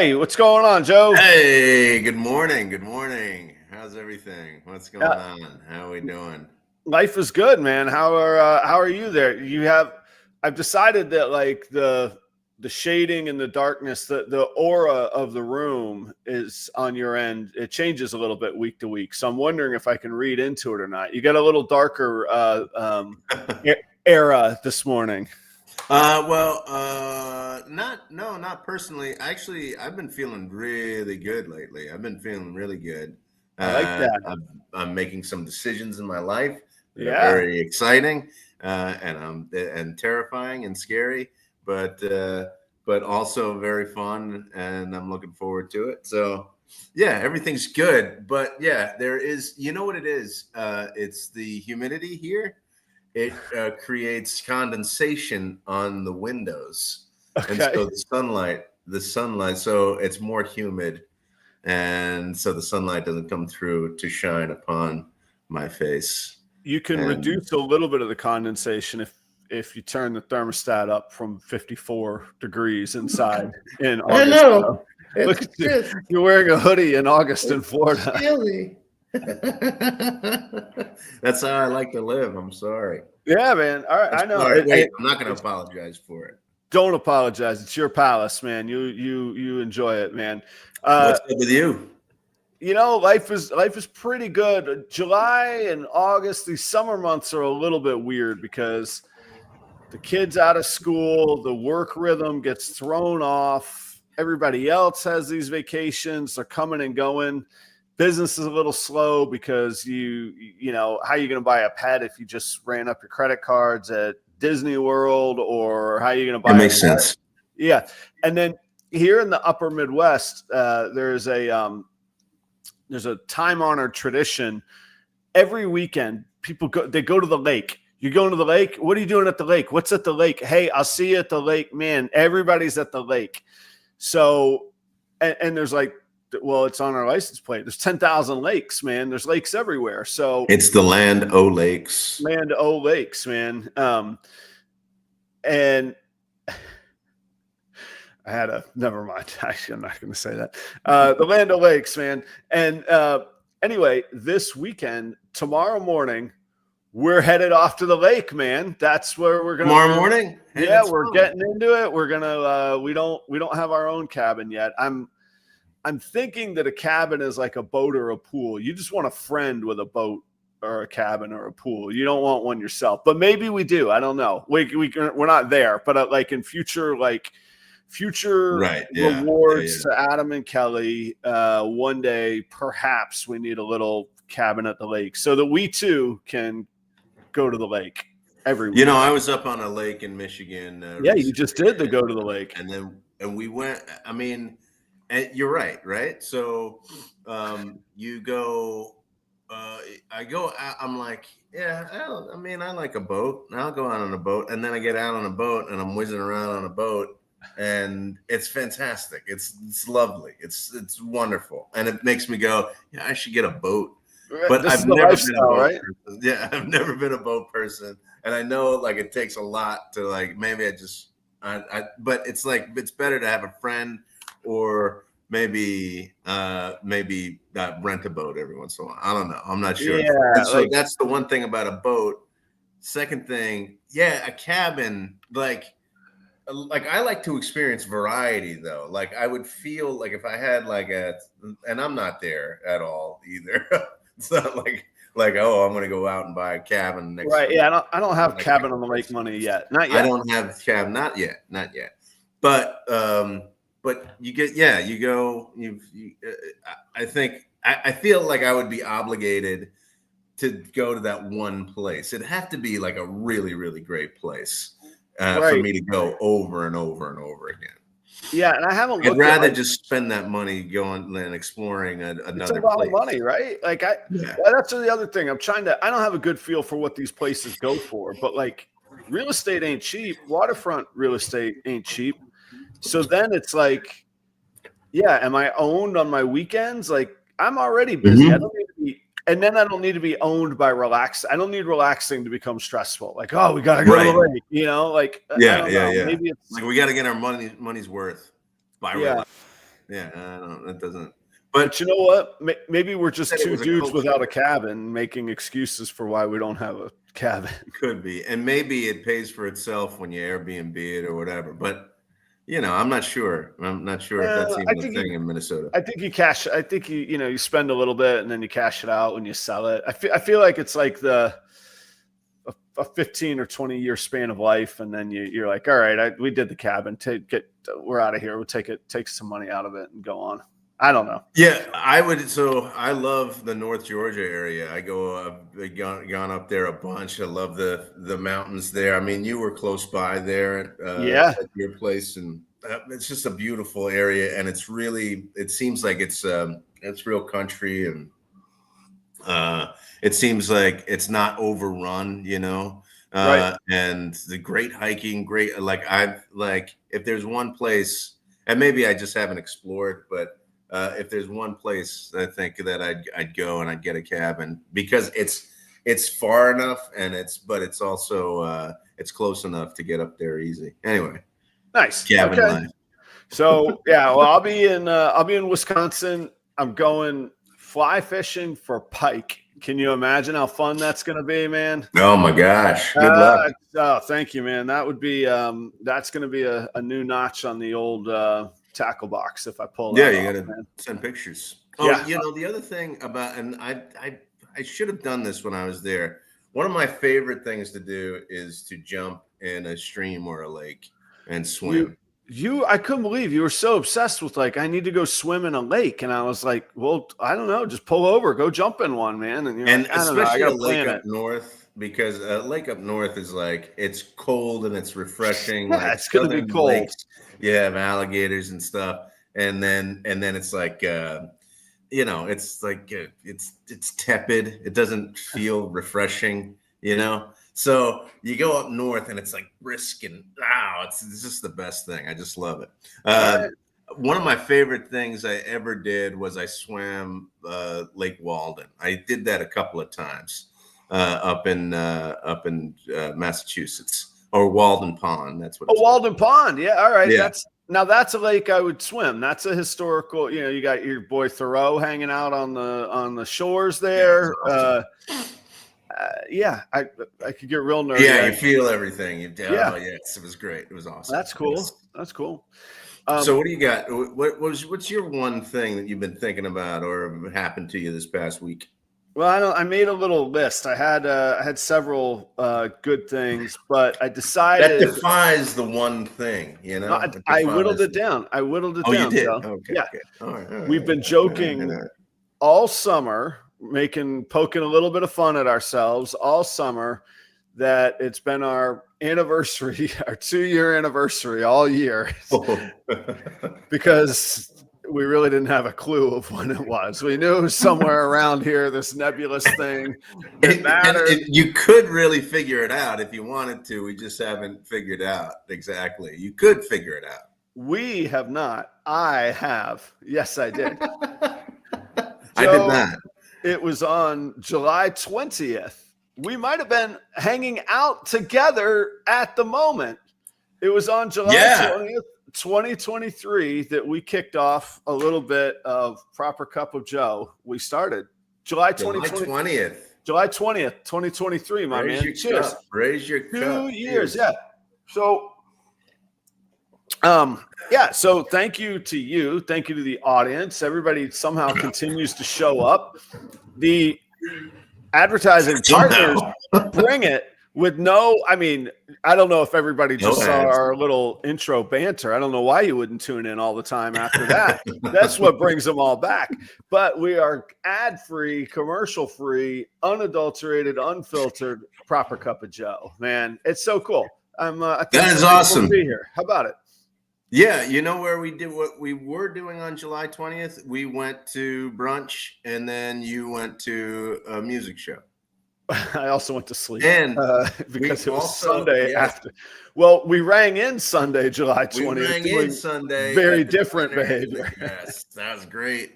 Hey, what's going on, Joe? Hey, good morning. Good morning. How's everything? What's going on? How are we doing? Life is good, man. How are you there? I've decided that like the shading and the darkness, the aura of the room is on your end. It changes a little bit week to week. So I'm wondering if I can read into it or not. You got a little darker era this morning. Not personally. Actually, I've been feeling really good lately. I've been feeling really good. I like that. I'm making some decisions in my life that are Yeah. very exciting, and terrifying and scary, but also very fun, and I'm looking forward to it. So, yeah, everything's good. But yeah, there is. You know what it is? It's the humidity here. It creates condensation on the windows, and Okay. so the sunlight, so it's more humid, and so the sunlight doesn't come through to shine upon my face. You can reduce a little bit of the condensation if you turn the thermostat up from 54 degrees inside in August. I know. Look at you. You're wearing a hoodie in August in Florida. Chilly. That's how I like to live. I'm sorry. Yeah, man. All right, I know. Wait, I'm not going to apologize for it. Don't apologize. It's your palace, man. You enjoy it, man. What's up with you? You know, life is pretty good. July and August, these summer months are a little bit weird because the kids out of school, the work rhythm gets thrown off. Everybody else has these vacations. They're coming and going. Business is a little slow because you know, how are you going to buy a pet if you just ran up your credit cards at Disney World, or how are you going to buy? That makes sense. Yeah. And then here in the upper Midwest, there's a time-honored tradition. Every weekend, people go to the lake. You're going to the lake? What are you doing at the lake? What's at the lake? Hey, I'll see you at the lake. Man, everybody's at the lake. So, and there's like, well, it's on our license plate. There's 10,000 lakes, man. There's lakes everywhere. So it's the land o' lakes. Land o' lakes, man. And never mind. Actually, I'm not going to say that. The land o' lakes, man. And anyway, this weekend, tomorrow morning, we're headed off to the lake, man. That's where we're going to. Tomorrow morning? Hey, yeah, we're getting into it. We're going to, we don't have our own cabin yet. I'm thinking that a cabin is like a boat or a pool. You just want a friend with a boat or a cabin or a pool. You don't want one yourself, but maybe we do. I don't know. We're not there, but like in future, right, rewards to Adam and Kelly. One day, perhaps we need a little cabin at the lake so that we too can go to the lake every week. You know, I was up on a lake in Michigan. Yeah, you just did to go to the lake. And we went, I mean, and you're right? So you go, I go out, I'm like, yeah, I like a boat. I'll go out on a boat. And then I get out on a boat and I'm whizzing around on a boat. And it's fantastic. It's lovely. It's wonderful. And it makes me go, yeah, I should get a boat. But I've never been a boat person. Yeah, I've never been a boat person. And I know like it takes a lot to like, maybe but it's like, it's better to have a friend or maybe rent a boat every once in a while. I don't know. I'm not sure. Yeah, so that's the one thing about a boat. Second thing, yeah, a cabin, like I like to experience variety though. Like I would feel like if I had and I'm not there at all either. It's not like, oh, I'm going to go out and buy a cabin next. Right. Yeah. I don't have cabin on the lake money yet. Not yet. I don't have cabin. Not yet. But you get, you go, I feel like I would be obligated to go to that one place. It'd have to be like a really, really great place for me to go over and over and over again. Yeah, and I haven't. I'd rather just spend that money going and exploring another place. It's a lot of money, right? Like that's the other thing. I don't have a good feel for what these places go for, but like real estate ain't cheap. Waterfront real estate ain't cheap. So then it's like, yeah, am I owned on my weekends? Like I'm already busy. I don't need to be. And then I don't need to be owned by relax. I don't need relaxing to become stressful. Like, oh, we got to go to the lake, you know? Like, yeah. Maybe it's like we got to get our money's worth by relaxing. Yeah, I don't. It doesn't. But you know what? Maybe we're just Said it two was a dudes culture. without a cabin making excuses for why we don't have a cabin. Could be, and maybe it pays for itself when you Airbnb it or whatever. But I'm not sure. I'm not sure if that's even a thing in Minnesota. I think you cash. I think you spend a little bit and then you cash it out when you sell it. I feel like it's like a 15 or 20 year span of life, and then you're like, all right, we did the cabin. We're out of here. We'll take some money out of it and go on. I don't know. Yeah, I would. So I love the North Georgia area. I've gone up there a bunch. I love the mountains there. I mean, you were close by there at your place, and it's just a beautiful area. And it seems like it's real country, and it seems like it's not overrun, Right. And the great hiking, if there's one place, and maybe I just haven't explored, but if there's one place I think that I'd go and I'd get a cabin because it's far enough and it's also it's close enough to get up there easy. Anyway, nice cabin life. So well, I'll be in Wisconsin. I'm going fly fishing for pike. Can you imagine how fun that's going to be, man? Oh my gosh! Good luck. Oh, thank you, man. That would be that's going to be a new notch on the old tackle box if I pull that off. You got to send pictures. Oh, the other thing about, and I should have done this when I was there. One of my favorite things to do is to jump in a stream or a lake and swim. I couldn't believe you were so obsessed with I need to go swim in a lake, and I was like, well, I don't know, just pull over, go jump in one, man. And especially a lake up north, because a lake up north is it's cold and it's refreshing. Yeah, it's gonna be cold. Lakes, you have alligators and stuff, and then it's it's tepid. It doesn't feel refreshing, So you go up north and it's brisk and it's just the best thing. I just love it. One of my favorite things I ever did was I swam Lake Walden. I did that a couple of times up in Massachusetts, or Walden Pond. That's what. Walden Pond. Yeah. All right. Yeah. That's a lake I would swim. That's a historical. You got your boy Thoreau hanging out on the shores there. Yeah, awesome. I could get real nervous. Yeah, you feel everything. Yes, it was great. It was awesome. That's cool. That's cool. So what do you got? What's your one thing that you've been thinking about or happened to you this past week? Well, I made a little list. I had several good things, but I decided that defies the one thing. I whittled it down. You did? Okay. Yeah. Okay. All right. We've been joking all summer, poking a little bit of fun at ourselves all summer, that it's been our anniversary, our 2-year anniversary all year, because we really didn't have a clue of when it was. We knew it was somewhere around here, this nebulous thing. You could really figure it out if you wanted to. We just haven't figured out exactly. You could figure it out. We have not. I have. Yes, I did. I did not. It was on July 20th. We might have been hanging out together at the moment. It was on July 20th, 2023, that we kicked off a little bit of Proper Cup of Joe. We started July 20th, 2023, my man. Cheers. Raise your cup. 2 years, yeah. So, so thank you to you. Thank you to the audience. Everybody somehow continues to show up. The advertising partners bring it with I don't know if everybody just saw our little intro banter. I don't know why you wouldn't tune in all the time after that. That's what brings them all back. But we are ad-free, commercial-free, unadulterated, unfiltered, Proper Cup of Joe. Man, it's so cool. That is awesome. To be here. How about it? Yeah, where we did what we were doing on July 20th? We went to brunch, and then you went to a music show. I also went to sleep, and because it was Sunday after. Well, we rang in Sunday, July 20th. We rang in Sunday. Very different behavior. Yes, that was great.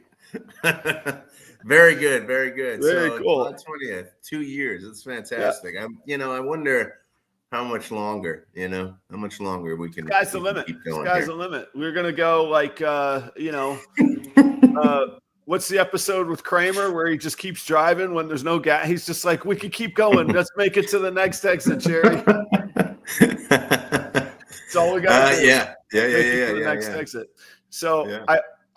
Very good, very good. Very cool. July 20th, 2 years. It's fantastic. Yeah. I wonder how much longer, how much longer we can Sky's the limit. keep going Sky's here. the limit. We're going to go like, what's the episode with Kramer where he just keeps driving when there's no gas? He's just like, we could keep going. Let's make it to the next exit, Jerry. That's all we got to do. Yeah. The next exit. So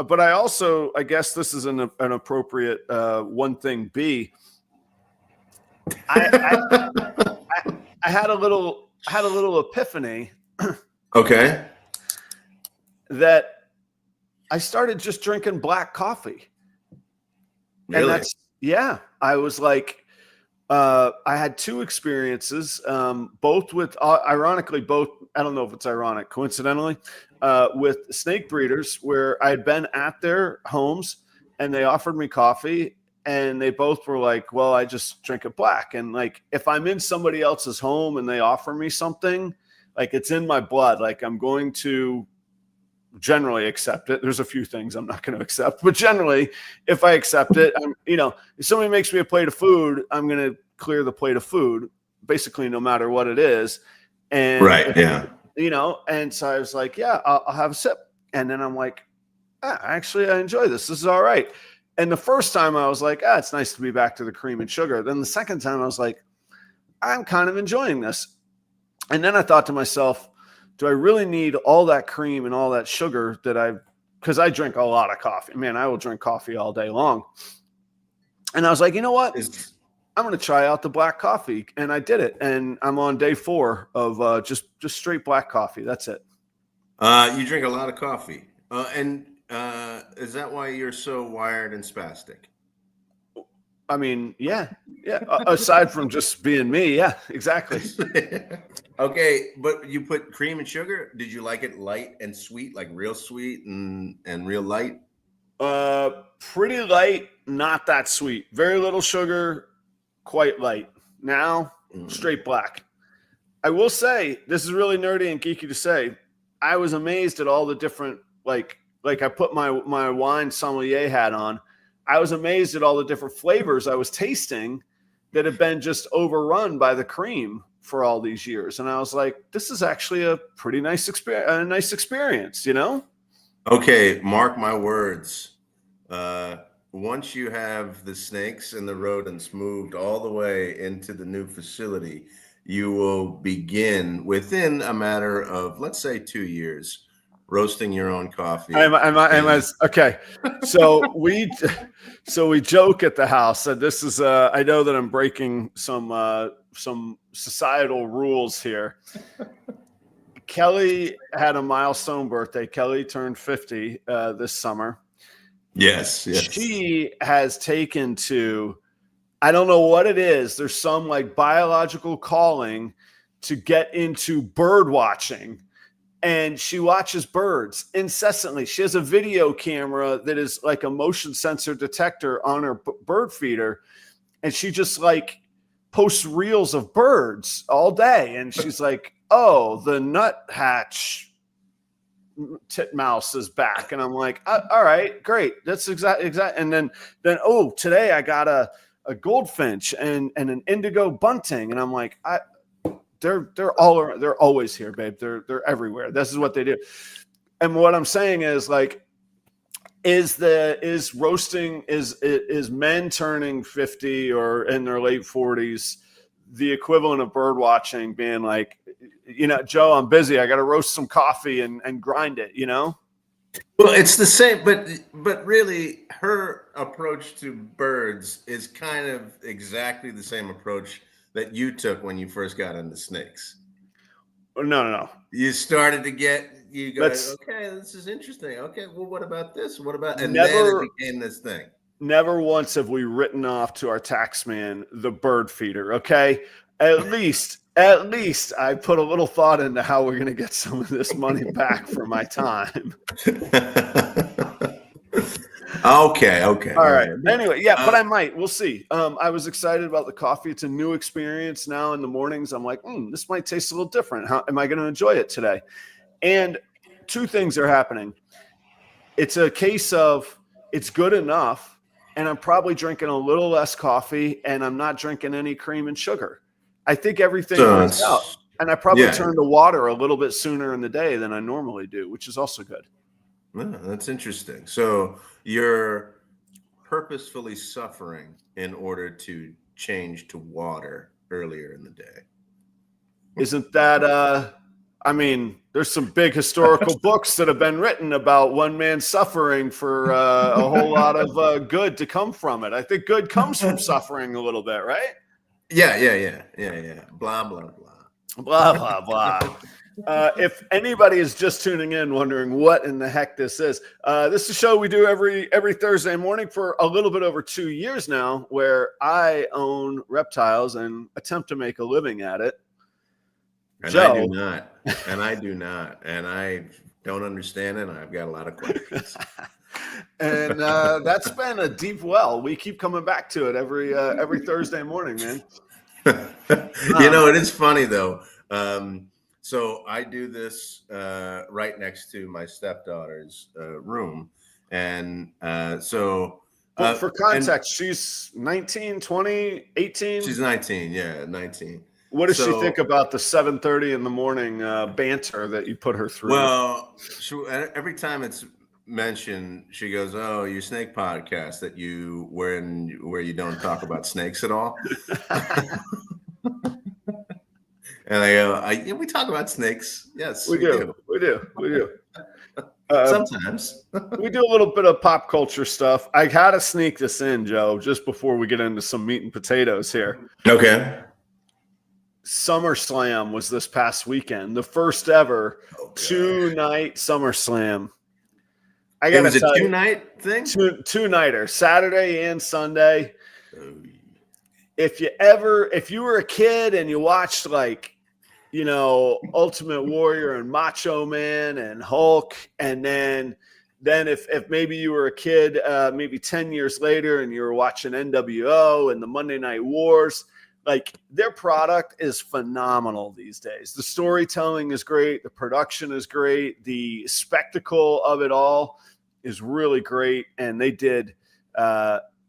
but I also, I guess this is an appropriate one thing B. I had a little epiphany. Okay. That I started just drinking black coffee. Really? And I was like, I had two experiences, both with, ironically, I don't know if it's ironic, coincidentally, with snake breeders where I had been at their homes and they offered me coffee and they both were like, well, I just drink it black. And like, if I'm in somebody else's home and they offer me something, like it's in my blood, like I'm going to generally accept it. There's a few things I'm not going to accept, but generally if I accept it, if somebody makes me a plate of food, I'm going to clear the plate of food basically no matter what it is. And right. Yeah. And so I was like, yeah, I'll have a sip. And then I'm like, actually, I enjoy this. This is all right. And the first time I was like, it's nice to be back to the cream and sugar. Then the second time I was like, I'm kind of enjoying this. And then I thought to myself, do I really need all that cream and all that sugar because I drink a lot of coffee. Man, I will drink coffee all day long. And I was like, you know what? I'm going to try out the black coffee. And I did it. And I'm on day 4 of just straight black coffee. That's it. You drink a lot of coffee. And is that why you're so wired and spastic? I mean, yeah. Aside from just being me. Yeah, exactly. Okay. But you put cream and sugar. Did you like it light and sweet, like real sweet and real light? Pretty light, not that sweet. Very little sugar, quite light. Now, straight black. I will say, this is really nerdy and geeky to say, I was amazed at all the different, like I put my wine sommelier hat on. I was amazed at all the different flavors I was tasting that have been just overrun by the cream for all these years. And I was like, this is actually a pretty nice experience, Okay, mark my words. Once you have the snakes and the rodents moved all the way into the new facility, you will begin within a matter of, let's say, 2 years, roasting your own coffee. Okay. So we joke at the house that this is I know that I'm breaking some societal rules here. Kelly had a milestone birthday. Kelly turned 50 this summer. Yes. She has taken to, I don't know what it is. There's some like biological calling to get into bird watching. And she watches birds incessantly. She has a video camera that is like a motion sensor detector on her bird feeder. And she just like posts reels of birds all day. And she's like, oh, the nuthatch titmouse is back. And I'm like, all right, great. That's exact. And then, oh, today I got a goldfinch and an indigo bunting. And I'm like, they're always here, babe. They're everywhere. This is what they do. And what I'm saying is like, is men turning 50 or in their late 40s the equivalent of bird watching being like, Joe, I'm busy. I got to roast some coffee and grind it, Well, it's the same, but really her approach to birds is kind of exactly the same approach that you took when you first got into snakes. No. You started to okay, this is interesting. Okay, well, what about this? What about, and then it became this thing. Never once have we written off to our tax man the bird feeder. Okay. At least I put a little thought into how we're going to get some of this money back for my time. Okay. All right. Anyway, but I might. We'll see. I was excited about the coffee. It's a new experience now in the mornings. I'm like, this might taste a little different. How am I going to enjoy it today? And two things are happening. It's a case of it's good enough, and I'm probably drinking a little less coffee, and I'm not drinking any cream and sugar. I think everything works out. And I probably turn to water a little bit sooner in the day than I normally do, which is also good. Yeah, that's interesting. So you're purposefully suffering in order to change to water earlier in the day. Isn't that I mean, there's some big historical books that have been written about one man suffering for a whole lot of good to come from it. I think good comes from suffering a little bit, right? Yeah. Blah, blah, blah. Blah, blah, blah. If anybody is just tuning in wondering what in the heck this is a show we do every Thursday morning for a little bit over 2 years now, where I own reptiles and attempt to make a living at it. And Joe, I do not. And I don't understand it. And I've got a lot of questions. And that's been a deep well. We keep coming back to it every Thursday morning, man. It is funny though. So I do this right next to my stepdaughter's room. And for context, she's 19, 20, 18? She's 19. Yeah, 19. What does she think about the 7:30 in the morning banter that you put her through? Well, every time it's mentioned, she goes, "Oh, your snake podcast that where you don't talk about snakes at all." And I go, "We talk about snakes. Yes, we do. We do. Sometimes we do a little bit of pop culture stuff. I had to sneak this in, Joe, just before we get into some meat and potatoes here. Okay. SummerSlam was this past weekend, the first ever 2-night SummerSlam. It was a 2-night thing? Two-nighter, Saturday and Sunday. If you were a kid and you watched Ultimate Warrior and Macho Man and Hulk, and then if maybe you were a kid maybe 10 years later and you were watching NWO and the Monday Night Wars, their product is phenomenal these days. The storytelling is great. The production is great. The spectacle of it all is really great. And they did,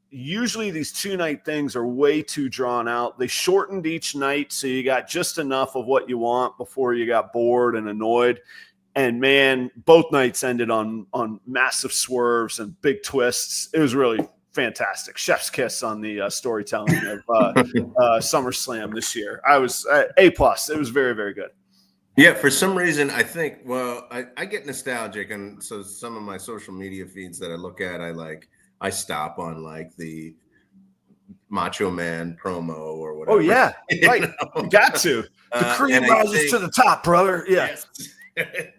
usually these 2-night things are way too drawn out. They shortened each night, so you got just enough of what you want before you got bored and annoyed. And man, both nights ended on massive swerves and big twists. It was really fantastic. Chef's kiss on the storytelling of SummerSlam this year. I was A+. It was very, very good. Yeah, for some reason, I think, I get nostalgic. And so some of my social media feeds that I look at, I stop on the Macho Man promo or whatever. Oh, yeah. Right. You got to. The cream rises to the top, brother. Yeah. Yes. Dig it.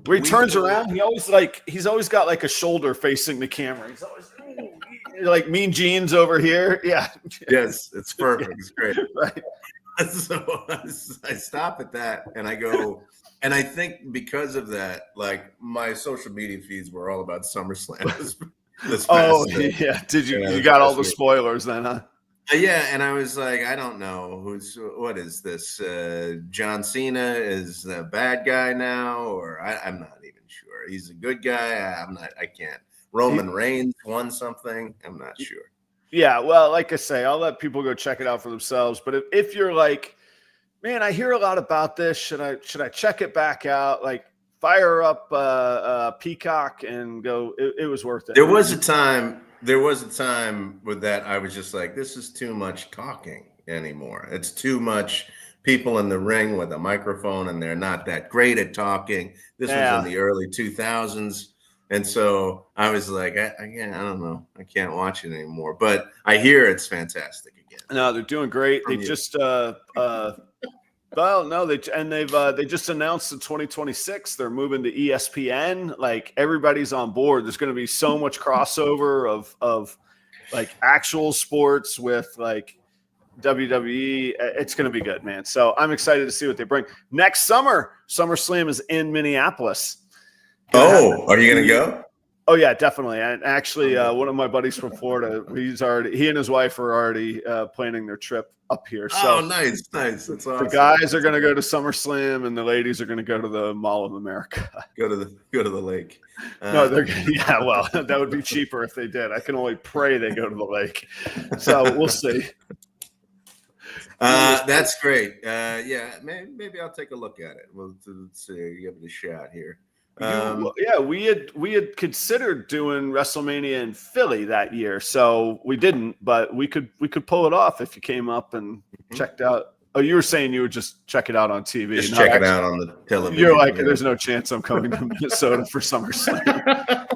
Where he turns around, he's always got a shoulder facing the camera. He's always Mean Gene's over here. Yeah. Yes, it's perfect. It's great. Right. So I stop at that and I go, and I think because of that, my social media feeds were all about SummerSlam this past day. Yeah. Did you got all the spoilers then, huh? Yeah, and I was I don't know what is this? John Cena is the bad guy now, or I'm not even sure. He's a good guy. I can't. Roman Reigns won something. I'm not sure. Yeah, well, like I say, I'll let people go check it out for themselves. But if you're man, I hear a lot about this. Should I check it back out? Fire up Peacock and go. It was worth it. There was a time with that I was just this is too much talking anymore. It's too much people in the ring with a microphone, and they're not that great at talking. This was in the early 2000s. And so I was I don't know. I can't watch it anymore. But I hear it's fantastic again. No, they're doing great. They just they just announced in 2026 they're moving to ESPN. Everybody's on board. There's going to be so much crossover of actual sports with WWE. It's going to be good, man. So I'm excited to see what they bring next summer. SummerSlam is in Minneapolis. Are you going to go? Oh yeah, definitely. And actually, one of my buddies from Florida, he and his wife are already planning their trip up here. So nice. That's awesome. The guys are going to go to SummerSlam, and the ladies are going to go to the Mall of America. Go to the lake. No, well, that would be cheaper if they did. I can only pray they go to the lake. So we'll see. That's great. Yeah, maybe I'll take a look at it. We'll see, give it a shot here. We had considered doing WrestleMania in Philly that year, so we didn't, but we could pull it off if you came up and checked out. Oh, you were saying you would just check it out on TV. Just check it out on the television. You're like, there's no chance I'm coming to Minnesota for SummerSlam.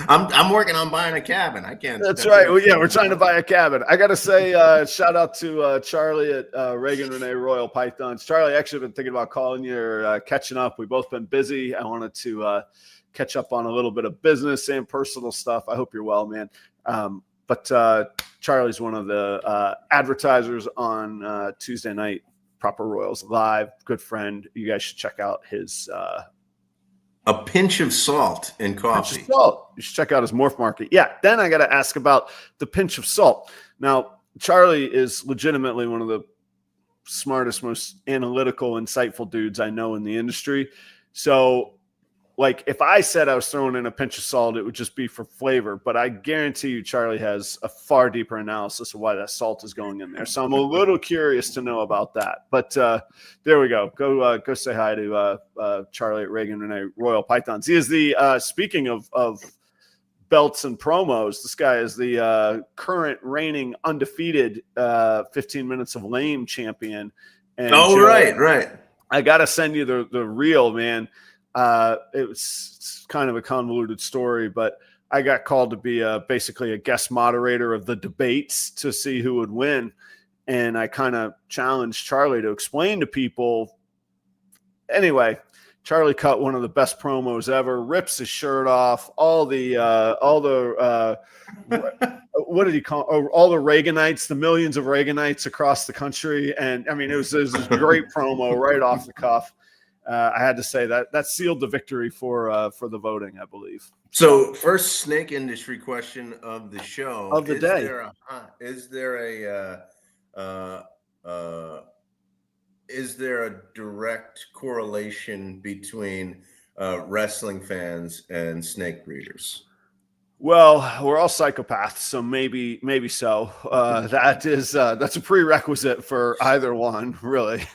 I'm working on buying a cabin. I can't. That's right. Well, yeah, we're trying to buy a cabin. I got to say, shout out to Charlie at Reagan Renee Royal Pythons. Charlie, actually been thinking about calling you or catching up. We've both been busy. I wanted to catch up on a little bit of business and personal stuff. I hope you're well, man. But Charlie's one of the advertisers on Tuesday night, Proper Royals Live. Good friend. You guys should check out his A Pinch of Salt in Coffee. Pinch of Salt. You should check out his Morph Market. Yeah, then I got to ask about the Pinch of Salt. Now, Charlie is legitimately one of the smartest, most analytical, insightful dudes I know in the industry. So, like, if I said I was throwing in a pinch of salt, it would just be for flavor. But I guarantee you Charlie has a far deeper analysis of why that salt is going in there. So I'm a little curious to know about that. But there we go. Go say hi to Charlie at Reagan Renee Royal Pythons. He is the, speaking of belts and promos, this guy is the current reigning undefeated 15 Minutes of Lame champion. And right. I got to send you the reel, man. It's kind of a convoluted story, but I got called to be basically a guest moderator of the debates to see who would win. And I kind of challenged Charlie to explain to people. Anyway, Charlie cut one of the best promos ever, rips his shirt off, all the what did he call? Oh, all the Reaganites, the millions of Reaganites across the country. And I mean, it was this great promo right off the cuff. I had to say that sealed the victory for the voting, I believe. So, first snake industry question of the show of the day: is there a direct correlation between wrestling fans and snake breeders? Well, we're all psychopaths, so maybe so. That's a prerequisite for either one, really.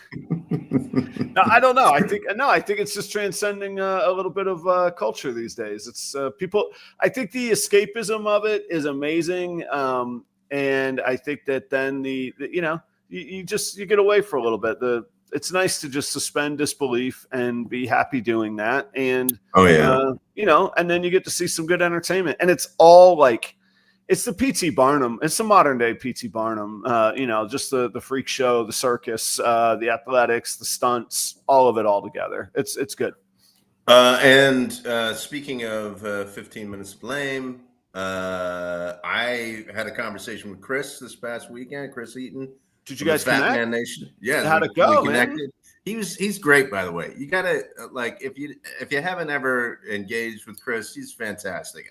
No, I don't know. I think it's just transcending a little bit of culture these days. It's people. I think the escapism of it is amazing, and I think that then you get away for a little bit. It's nice to just suspend disbelief and be happy doing that. And and then you get to see some good entertainment. And it's all like, it's the P.T. Barnum. It's the modern day P.T. Barnum. Just the freak show, the circus, the athletics, the stunts, all of it all together. It's good. And speaking of 15 Minutes of Lame, I had a conversation with Chris this past weekend. Chris Eaton. Did you guys connect? Fat Man Nation. Yeah, how'd it go, we connected. Man? He's great, by the way. You gotta if you haven't ever engaged with Chris, he's fantastic.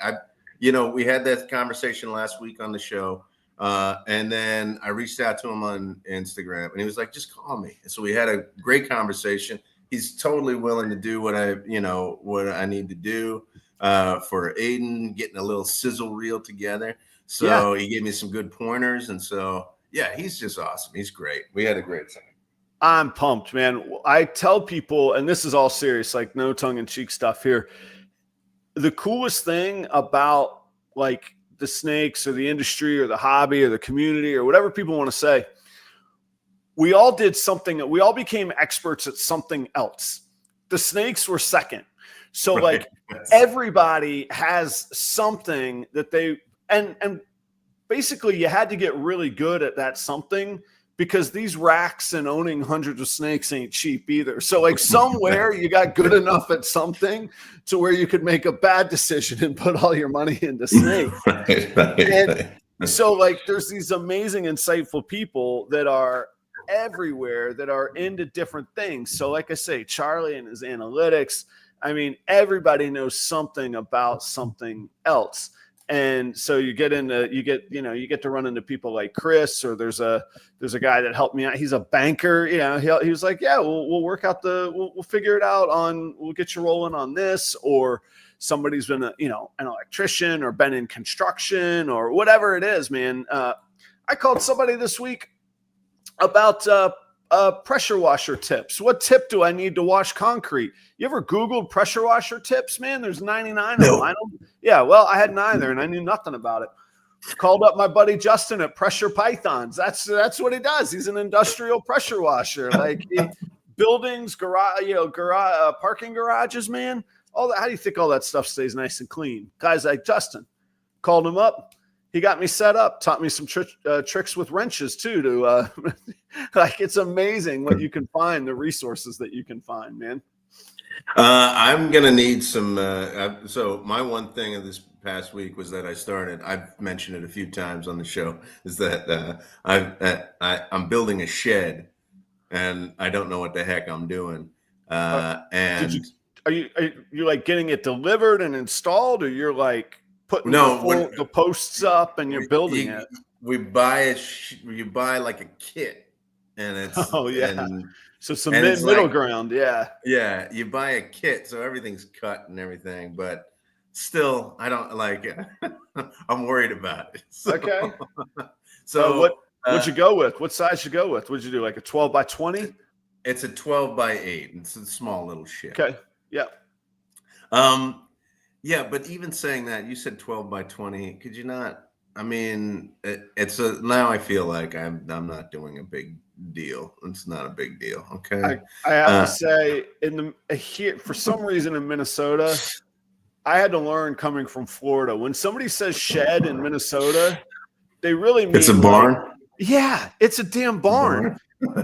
We had that conversation last week on the show, and then I reached out to him on Instagram, and he was like, "Just call me." And so we had a great conversation. He's totally willing to do what I need to do for Aiden, getting a little sizzle reel together. So he gave me some good pointers, and so. Yeah, he's just awesome. He's great. We had a great time. I'm pumped, man. I tell people, and this is all serious, like no tongue-in-cheek stuff here. The coolest thing about like the snakes or the industry or the hobby or the community or whatever people want to say, we all did something. We all became experts at something else. The snakes were second. So like everybody has something that they and basically, you had to get really good at that something because these racks and owning hundreds of snakes ain't cheap either. So, like, somewhere you got good enough at something to where you could make a bad decision and put all your money into snakes. And so, like, there's these amazing, insightful people that are everywhere that are into different things. So, like I say, Charlie and his analytics, I mean, everybody knows something about something else. And so you get to run into people like Chris, or there's a guy that helped me out. He's a banker. He was like, yeah, we'll work out we'll figure it out we'll get you rolling on this. Or somebody's been an electrician or been in construction or whatever it is, man. I called somebody this week about pressure washer tips. What tip do I need to wash concrete? You ever Googled pressure washer tips, man? There's 99 of them. Yeah, well, I hadn't either, and I knew nothing about it. Called up my buddy Justin at Pressure Pythons. That's what he does. He's an industrial pressure washer. Like buildings, garage, parking garages, man. All that. How do you think all that stuff stays nice and clean? Guys like Justin. Called him up. He got me set up. Taught me some tricks with wrenches too. To like, it's amazing what you can find. The resources that you can find, man. I'm gonna need some. So my one thing of this past week was that I've mentioned it a few times on the show, is that I'm building a shed, and I don't know what the heck I'm doing. And are you like getting it delivered and installed, or you're like putting the posts up and you're building it? You buy like a kit, and it's so some middle ground, yeah. You buy a kit, so everything's cut and everything, but still, I don't like it. I'm worried about it. So, okay. So what'd you go with? What size you go with? What'd you do? Like a 12 by 20? It's a 12 by 8. It's a small little shed. Okay. Yeah. Yeah, but even saying that, you said 12 by 20. Could you not? I mean, now I feel like I'm not doing a big deal. It's not a big deal. Okay. I have to say, here for some reason in Minnesota, I had to learn coming from Florida. When somebody says shed in Minnesota, they really mean it's a barn. Like, yeah, it's a damn barn.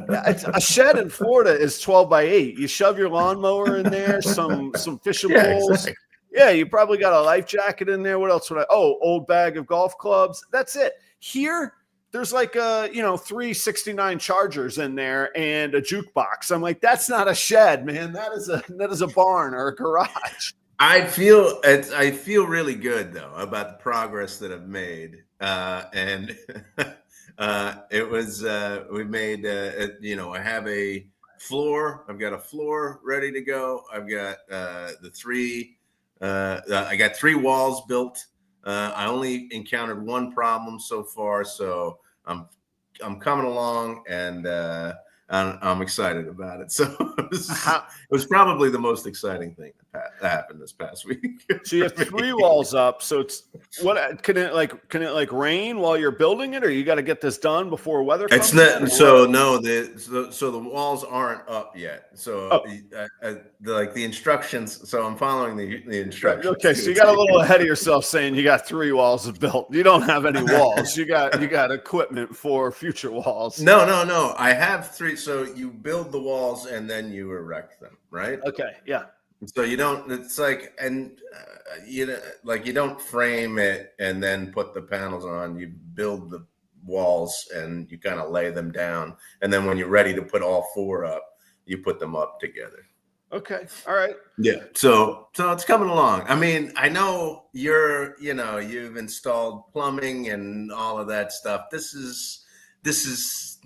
A shed in Florida is 12 by 8. You shove your lawnmower in there, some fishing poles. Exactly. Yeah, you probably got a life jacket in there. What else would old bag of golf clubs. That's it. Here, there's like 369 Chargers in there and a jukebox. I'm like, that's not a shed, man. That is a barn or a garage. I feel really good though about the progress that I've made, and it was we made I have a floor. I've got a floor ready to go. I've got I got 3 walls built. I only encountered one problem so far, so I'm coming along, and I'm excited about it. So it was probably the most exciting thing that happened this past week. So you have 3 walls up. So it's can it rain while you're building it, or you got to get this done before weather comes? It's not. So no, the walls aren't up yet. So the instructions. So I'm following the instructions. Okay, so you got a little ahead of yourself saying you got 3 walls built. You don't have any walls. You got equipment for future walls. No. I have 3. So you build the walls and then you erect them, right? Okay, yeah. So you don't. It's like, and you don't frame it and then put the panels on. You build the walls and you kind of lay them down, and then when you're ready to put all 4 up, you put them up together. Okay, all right. Yeah. So it's coming along. I mean, I know you've installed plumbing and all of that stuff. This is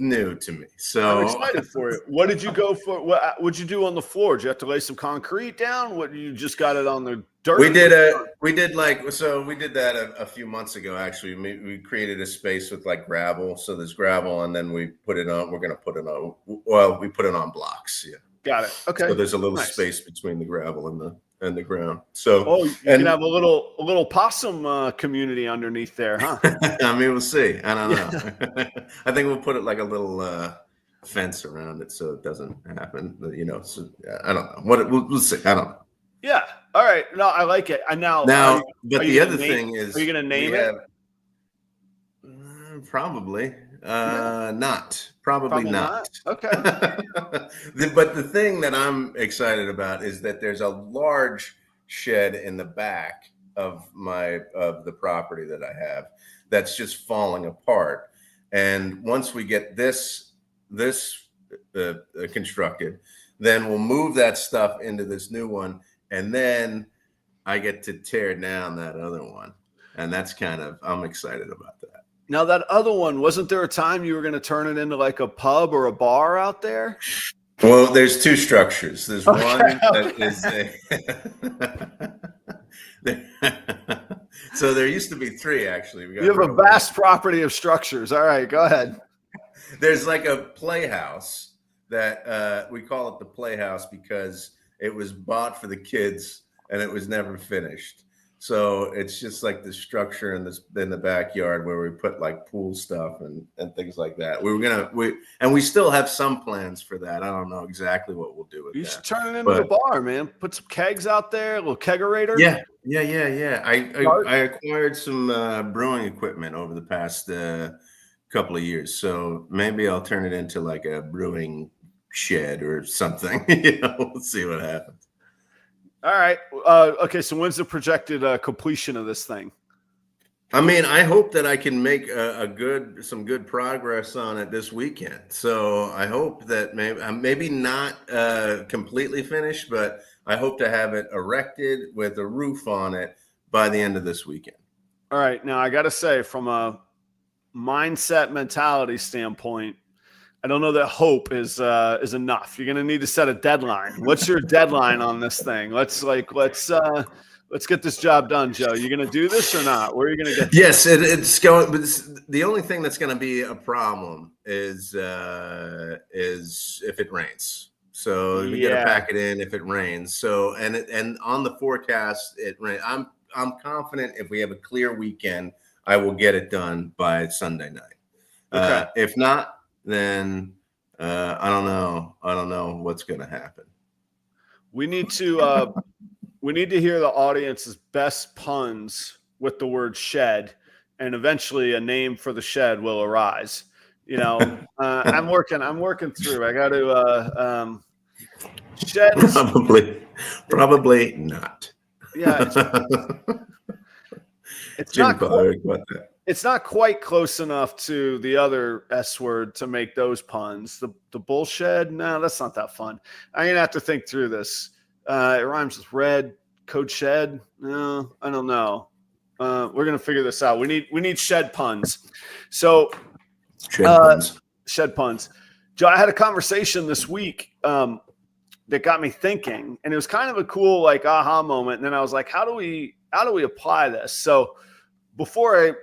new to me, so I'm excited for it. What did you go for? What'd you do on the floor? Did you have to lay some concrete down? What, you just got it on the dirt? We did that a few months ago. Actually, we created a space with like gravel. So there's gravel, and then we put it on. We're gonna put it on. Well, we put it on blocks. Yeah. Got it. Okay. So there's a little space between the gravel and the ground. So you can have a little possum community underneath there, huh? I mean, we'll see. I don't know. I think we'll put it like a little fence around it so it doesn't happen. So I don't know. We'll see. I don't know. Yeah. All right. No, I like it. Now, but the other thing is, are you going to name it? Probably. Not. Probably not. Okay. But the thing that I'm excited about is that there's a large shed in the back of the property that I have that's just falling apart. And once we get this constructed, then we'll move that stuff into this new one, and then I get to tear down that other one. And that's I'm excited about that. Now, that other one, wasn't there a time you were going to turn it into like a pub or a bar out there? Well, there's 2 structures. There's one that is So there used to be 3 actually. We got You have a vast property of structures. All right, go ahead. There's like a playhouse that we call it the playhouse because it was bought for the kids and it was never finished. So it's just like the structure in the backyard where we put like pool stuff and things like that. We still have some plans for that. I don't know exactly what we'll do with that. You should turn it into a bar, man. Put some kegs out there, a little kegerator. Yeah. I acquired some brewing equipment over the past couple of years, so maybe I'll turn it into like a brewing shed or something. We'll see what happens. All right. Okay. So when's the projected completion of this thing? I mean, I hope that I can make some good progress on it this weekend. So I hope that maybe not completely finished, but I hope to have it erected with a roof on it by the end of this weekend. All right. Now I got to say, from a mindset mentality standpoint, I don't know that hope is enough. You're going to need to set a deadline. What's your deadline on this thing? Let's get this job done, Joe. You going to do this or not? Where are you going to get? Yes, it's going. But the only thing that's going to be a problem is if it rains. So we got to pack it in if it rains. So and on the forecast it rain. I'm confident if we have a clear weekend, I will get it done by Sunday night. Okay. If not, then I don't know. I don't know what's going to happen. We need to hear the audience's best puns with the word shed, and eventually a name for the shed will arise. I'm working through. I got to shed. Probably not. Yeah, it's not quite, it's not quite close enough to the other S word to make those puns. The bullshed, no, that's not that fun. I'm gonna have to think through this. It rhymes with red. Code shed? No, I don't know. We're gonna figure this out. We need shed puns. So shed puns. Joe, I had a conversation this week that got me thinking, and it was kind of a cool aha moment. And then I was like, how do we apply this? So before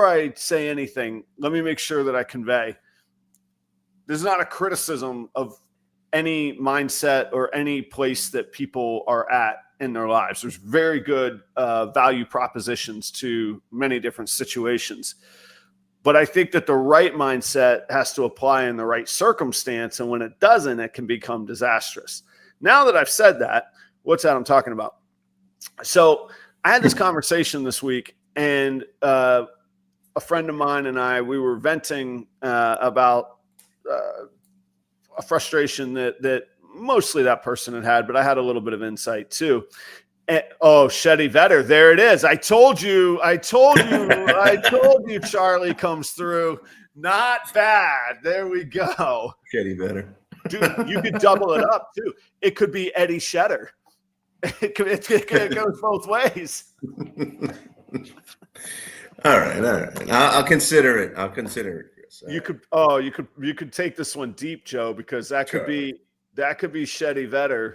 I say anything, let me make sure that I convey this is not a criticism of any mindset or any place that people are at in their lives. There's very good value propositions to many different situations. But I think that the right mindset has to apply in the right circumstance. And when it doesn't, it can become disastrous. Now that I've said that, what's that I'm talking about? So I had this conversation this week, and a friend of mine and we were venting about a frustration that mostly that person had, but I had a little bit of insight too. And, Shetty Vetter, there it is. I told you, Charlie comes through. Not bad. There we go. Shetty Vetter. Dude, you could double it up too. It could be Eddie Shedder. It goes both ways. All right. I'll consider it. Chris. You could take this one deep, Joe, because that could be Shetty Vetter.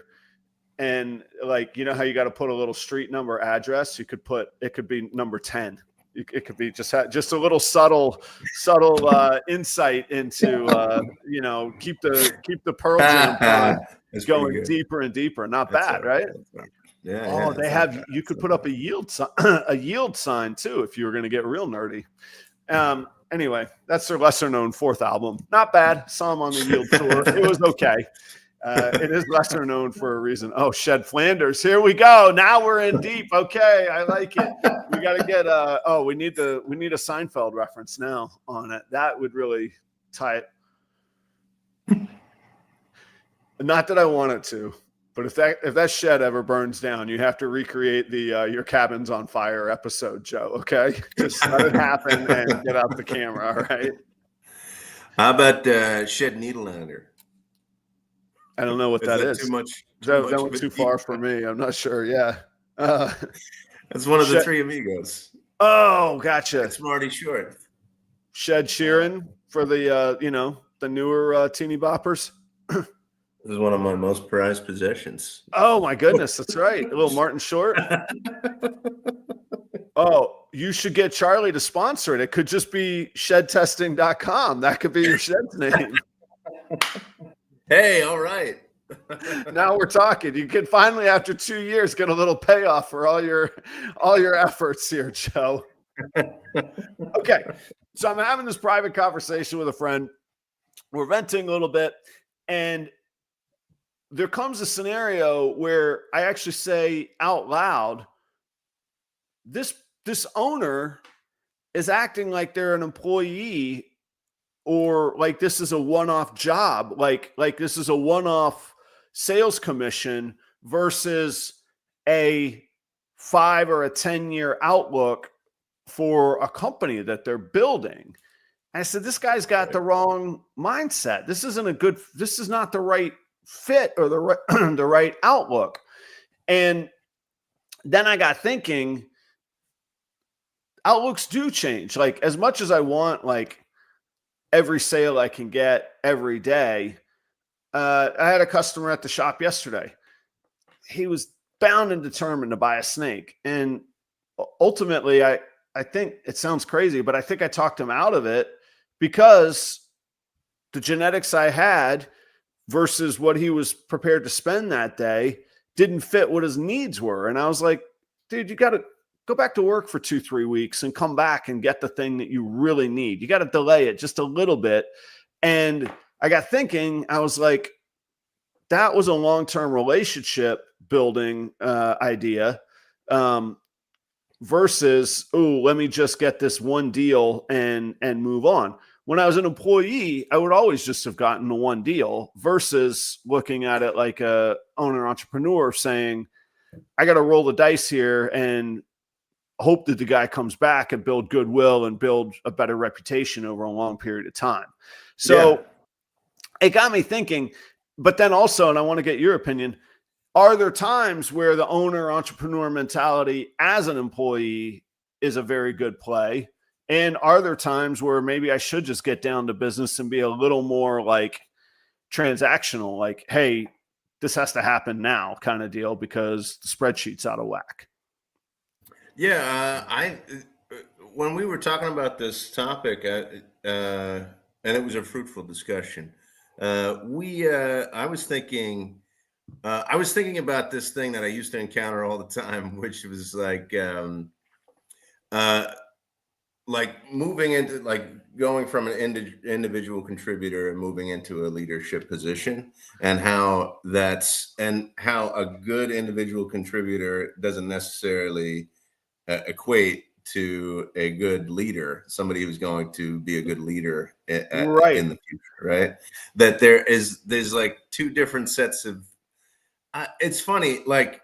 And how you got to put a little street number address, it could be number 10. It could be just a little subtle insight into keep the Pearl Jam going deeper and deeper. Not bad, right? Yeah. You could put up a yield sign too if you were going to get real nerdy. Anyway, that's their lesser known 4th album. Not bad. Saw them on the Yield tour. It was okay. It is lesser known for a reason. Oh, Shed Flanders. Here we go. Now we're in deep. Okay, I like it. We got to get we need a Seinfeld reference now on it. That would really tie it. Not that I want it to, but if that shed ever burns down, you have to recreate the Your Cabin's on Fire episode, Joe. Okay, just let it happen and get out the camera. All right. How about Shed Needlander? I don't know what that is. Too much. That went too far for me. I'm not sure. Yeah. That's one of the Three Amigos. Oh, gotcha. It's Marty Short. Shed Sheeran for the newer teeny boppers. This is one of my most prized possessions. Oh my goodness, that's right. A little Martin Short. Oh, you should get Charlie to sponsor it. It could just be shedtesting.com. That could be your shed's name. Hey, all right. Now we're talking. You can finally, after 2 years, get a little payoff for all your efforts here, Joe. Okay. So I'm having this private conversation with a friend. We're venting a little bit, and there comes a scenario where I actually say out loud, this owner is acting like they're an employee, or like this is a one-off job, like this is a one-off sales commission versus a 5 or a 10-year outlook for a company that they're building. And I said, this guy's got the wrong mindset. This is not the right fit or the right outlook. And then I got thinking, outlooks do change. Like, as much as I want like every sale I can get every day, I had a customer at the shop yesterday. He was bound and determined to buy a snake. And ultimately, I think it sounds crazy, but I think I talked him out of it because the genetics I had versus what he was prepared to spend that day didn't fit what his needs were. And I was like, dude, you got to go back to work for 2-3 weeks and come back and get the thing that you really need. You got to delay it just a little bit. And I got thinking, I was like, that was a long-term relationship building idea versus, oh, let me just get this one deal and move on. When I was an employee, I would always just have gotten the one deal versus looking at it like a owner entrepreneur saying, I got to roll the dice here and hope that the guy comes back and build goodwill and build a better reputation over a long period of time. So it got me thinking, but then also, and I want to get your opinion, are there times where the owner entrepreneur mentality as an employee is a very good play? And are there times where maybe I should just get down to business and be a little more like transactional, like, hey, this has to happen now kind of deal because the spreadsheet's out of whack? Yeah, when we were talking about this topic, and it was a fruitful discussion, I was thinking about this thing that I used to encounter all the time, which was like moving into, like, going from an individual contributor and moving into a leadership position, and how a good individual contributor doesn't necessarily equate to a good leader, somebody who's going to be a good leader in the future, right? That there's like two different sets of, it's funny, like,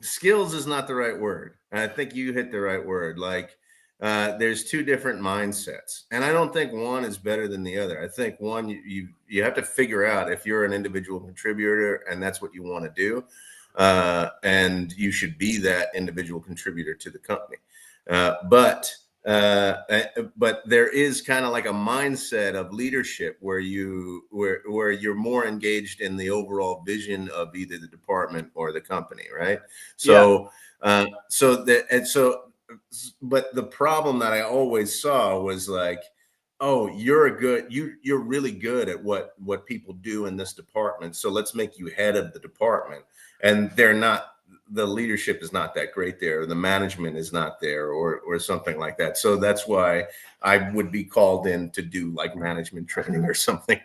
skills is not the right word. And I think you hit the right word. Like, there's two different mindsets, and I don't think one is better than the other. I think one, you have to figure out if you're an individual contributor and that's what you want to do, and you should be that individual contributor to the company. But there is kind of like a mindset of leadership where you're more engaged in the overall vision of either the department or the company, right? So, but the problem that I always saw was like, oh, you're really good at what people do in this department, so let's make you head of the department. And the leadership is not that great there, the management is not there, or something like that. So that's why I would be called in to do like management training or something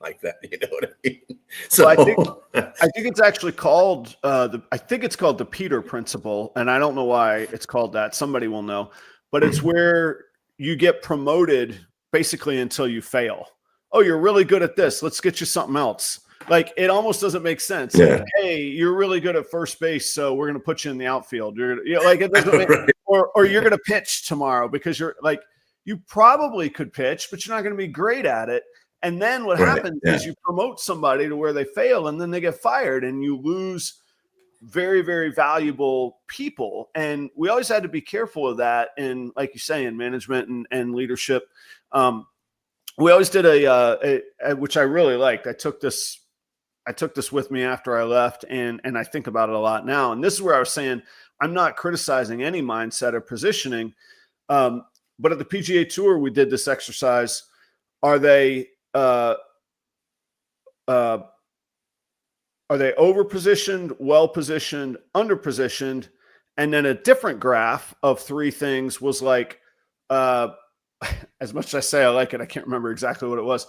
like that. You know what I mean? So well, I think it's actually called the Peter principle, and I don't know why it's called that. Somebody will know, but it's where you get promoted basically until you fail. Oh, you're really good at this. Let's get you something else. Like, it almost doesn't make sense. Yeah. Like, hey, you're really good at first base, so we're going to put you in the outfield. Like, it doesn't make, Right. or you're going to pitch tomorrow because you're like, you probably could pitch, but you're not going to be great at it. And then what happens is you promote somebody to where they fail, and then they get fired, and you lose very, very valuable people. And we always had to be careful of that. And like you say, in management and leadership, we always did a which I really liked. I took this with me after I left, and I think about it a lot now. And this is where I was saying, I'm not criticizing any mindset or positioning. But at the PGA Tour, we did this exercise. Are they over positioned, well positioned, under positioned? And then a different graph of 3 things was like, as much as I say I like it, I can't remember exactly what it was.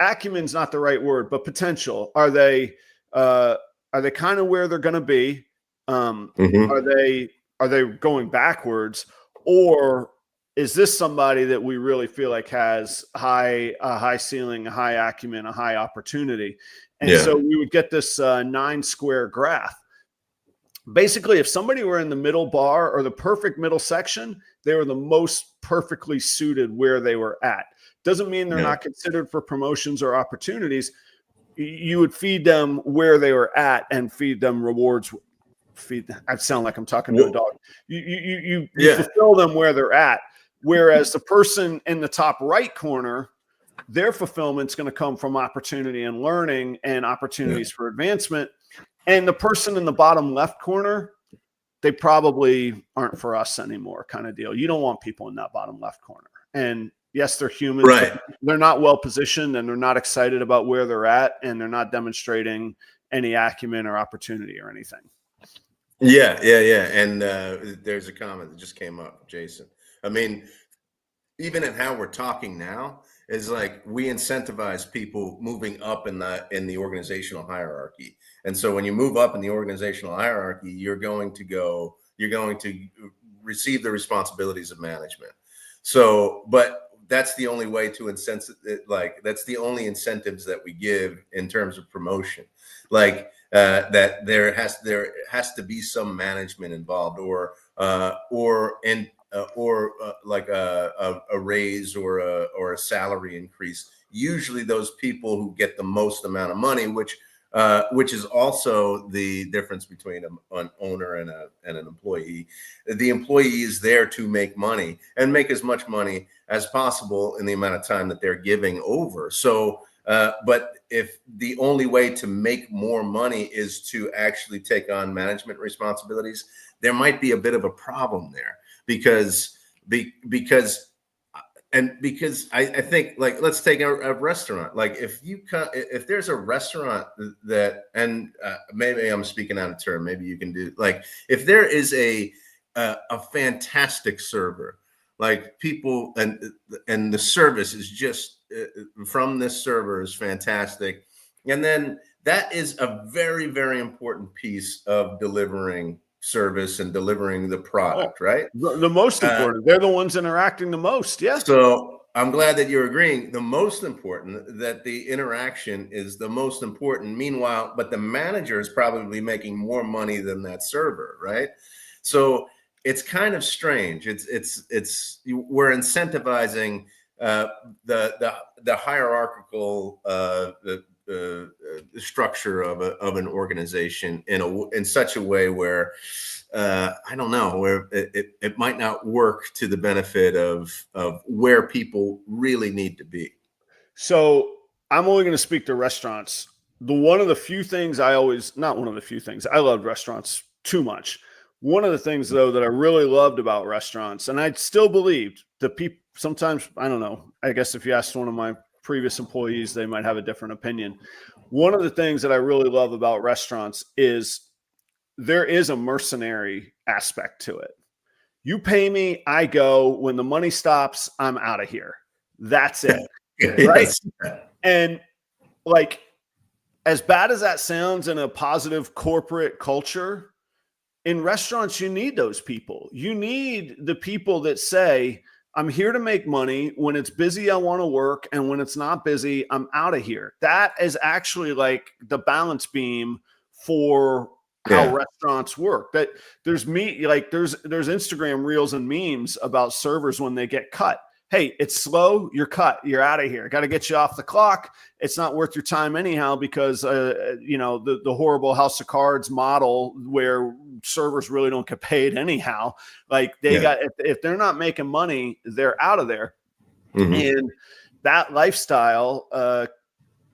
Acumen's not the right word, but potential. Are they kind of where they're going to be? Are they going backwards, or is this somebody that we really feel like has a high ceiling, a high acumen, a high opportunity? And so we would get this 9 square graph. Basically, if somebody were in the middle bar or the perfect middle section, they were the most perfectly suited where they were at. Doesn't mean they're not considered for promotions or opportunities. You would feed them where they were at and feed them rewards. I sound like I'm talking to a dog. You fulfill them where they're at. Whereas the person in the top right corner, their fulfillment's going to come from opportunity and learning and opportunities for advancement. And the person in the bottom left corner, they probably aren't for us anymore, kind of deal. You don't want people in that bottom left corner. And yes, they're humans, but they're not well positioned, and they're not excited about where they're at, and they're not demonstrating any acumen or opportunity or anything. Yeah. And there's a comment that just came up, Jason. I mean, even in how we're talking now, is like we incentivize people moving up in the organizational hierarchy. And so when you move up in the organizational hierarchy, you're going to receive the responsibilities of management. So, but that's the only way to that's the only incentives that we give in terms of promotion. Like that there has to be some management involved, or like a raise or a salary increase. Usually those people who get the most amount of money, which is also the difference between an owner and an employee. The employee is there to make money and make as much money as possible in the amount of time that they're giving over. So, but if the only way to make more money is to actually take on management responsibilities, there might be a bit of a problem there. Because I think, like, let's take a restaurant. Like if there's a restaurant that, and maybe I'm speaking out of turn, maybe you can do, like, if there is a fantastic server, like people and the service is just from this server is fantastic, and then that is a very, very important piece of delivering service and delivering the product, right? The most important. They're the ones interacting the most. Yeah. So I'm glad that you're agreeing. The most important, that the interaction is the most important. Meanwhile, but the manager is probably making more money than that server, right? So it's kind of strange. We're incentivizing the hierarchical structure of an organization in such a way where I don't know, where it might not work to the benefit of where people really need to be. So I'm only going to speak to restaurants. One of the few things I loved restaurants too much. One of the things, though, that I really loved about restaurants, and I still believed the people, sometimes, I don't know, I guess if you asked one of my previous employees, they might have a different opinion. One of the things that I really love about restaurants is there is a mercenary aspect to it. You pay me, I go. When the money stops, I'm out of here. That's it. Right? And like, as bad as that sounds in a positive corporate culture, in restaurants, you need those people. You need the people that say, I'm here to make money. When it's busy, I want to work. And when it's not busy, I'm out of here. That is actually like the balance beam for how restaurants work. That there's Instagram reels and memes about servers when they get cut. Hey, it's slow. You're cut. You're out of here. Got to get you off the clock. It's not worth your time anyhow, because the horrible House of Cards model where servers really don't get paid anyhow. Like if they're not making money, they're out of there. Mm-hmm. And that lifestyle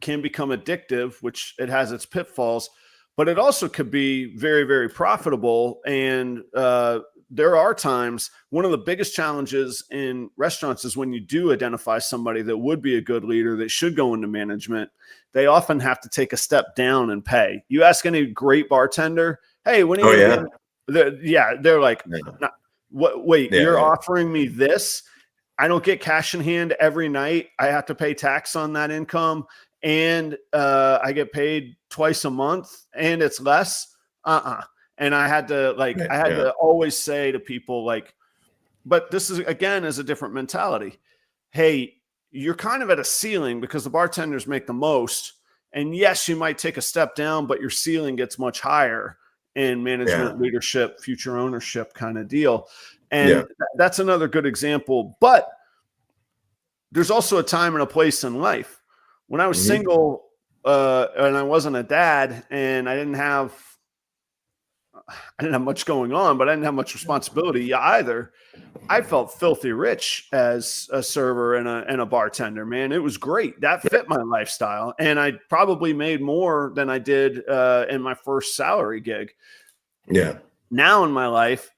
can become addictive, which it has its pitfalls. but it also could be very, very profitable. And there are times, one of the biggest challenges in restaurants is when you do identify somebody that would be a good leader that should go into management, they often have to take a step down and pay. You ask any great bartender, hey, when are you going to get? They're like, what? Wait, you're offering me this? I don't get cash in hand every night. I have to pay tax on that income, and I get paid twice a month, and it's less. And I had to to always say to people, like, but this is, again, is a different mentality. Hey, you're kind of at a ceiling because the bartenders make the most. And yes, you might take a step down, but your ceiling gets much higher in management, leadership, future ownership kind of deal. And that's another good example. But there's also a time and a place in life. When I was single and I wasn't a dad, and I didn't have much going on, but I didn't have much responsibility either. I felt filthy rich as a server and a bartender, man. It was great. That fit my lifestyle. And I probably made more than I did in my first salary gig. Yeah. Now in my life,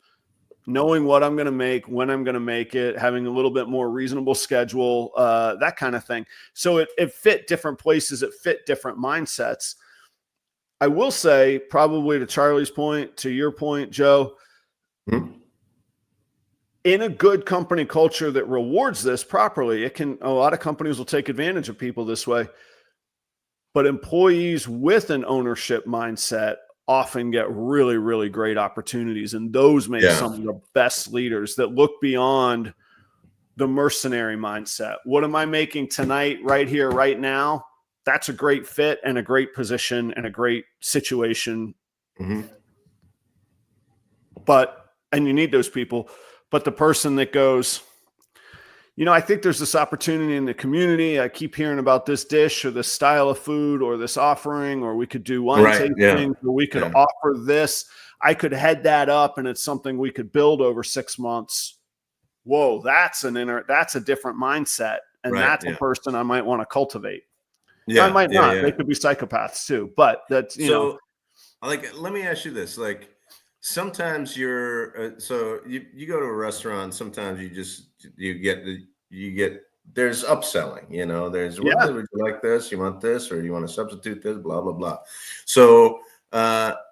knowing what I'm going to make, when I'm going to make it, having a little bit more reasonable schedule, that kind of thing. So it fit different places. It fit different mindsets. I will say, probably to Charlie's point, to your point, Joe, in a good company culture that rewards this properly, a lot of companies will take advantage of people this way, but employees with an ownership mindset often get really, really great opportunities. And those make some of the best leaders that look beyond the mercenary mindset. What am I making tonight, right here, right now? That's a great fit and a great position and a great situation. And you need those people. But the person that goes, I think there's this opportunity in the community. I keep hearing about this dish or this style of food or this offering, or we could do wine tasting, or we could offer this. I could head that up, and it's something we could build over 6 months. Whoa, that's a different mindset. And that's a person I might want to cultivate. I might not. They could be psychopaths too, but that's, let me ask you this. Like, sometimes you're, so you go to a restaurant, sometimes you get, there's upselling, there's, would you like this? You want this, or you want to substitute this, blah, blah, blah. So,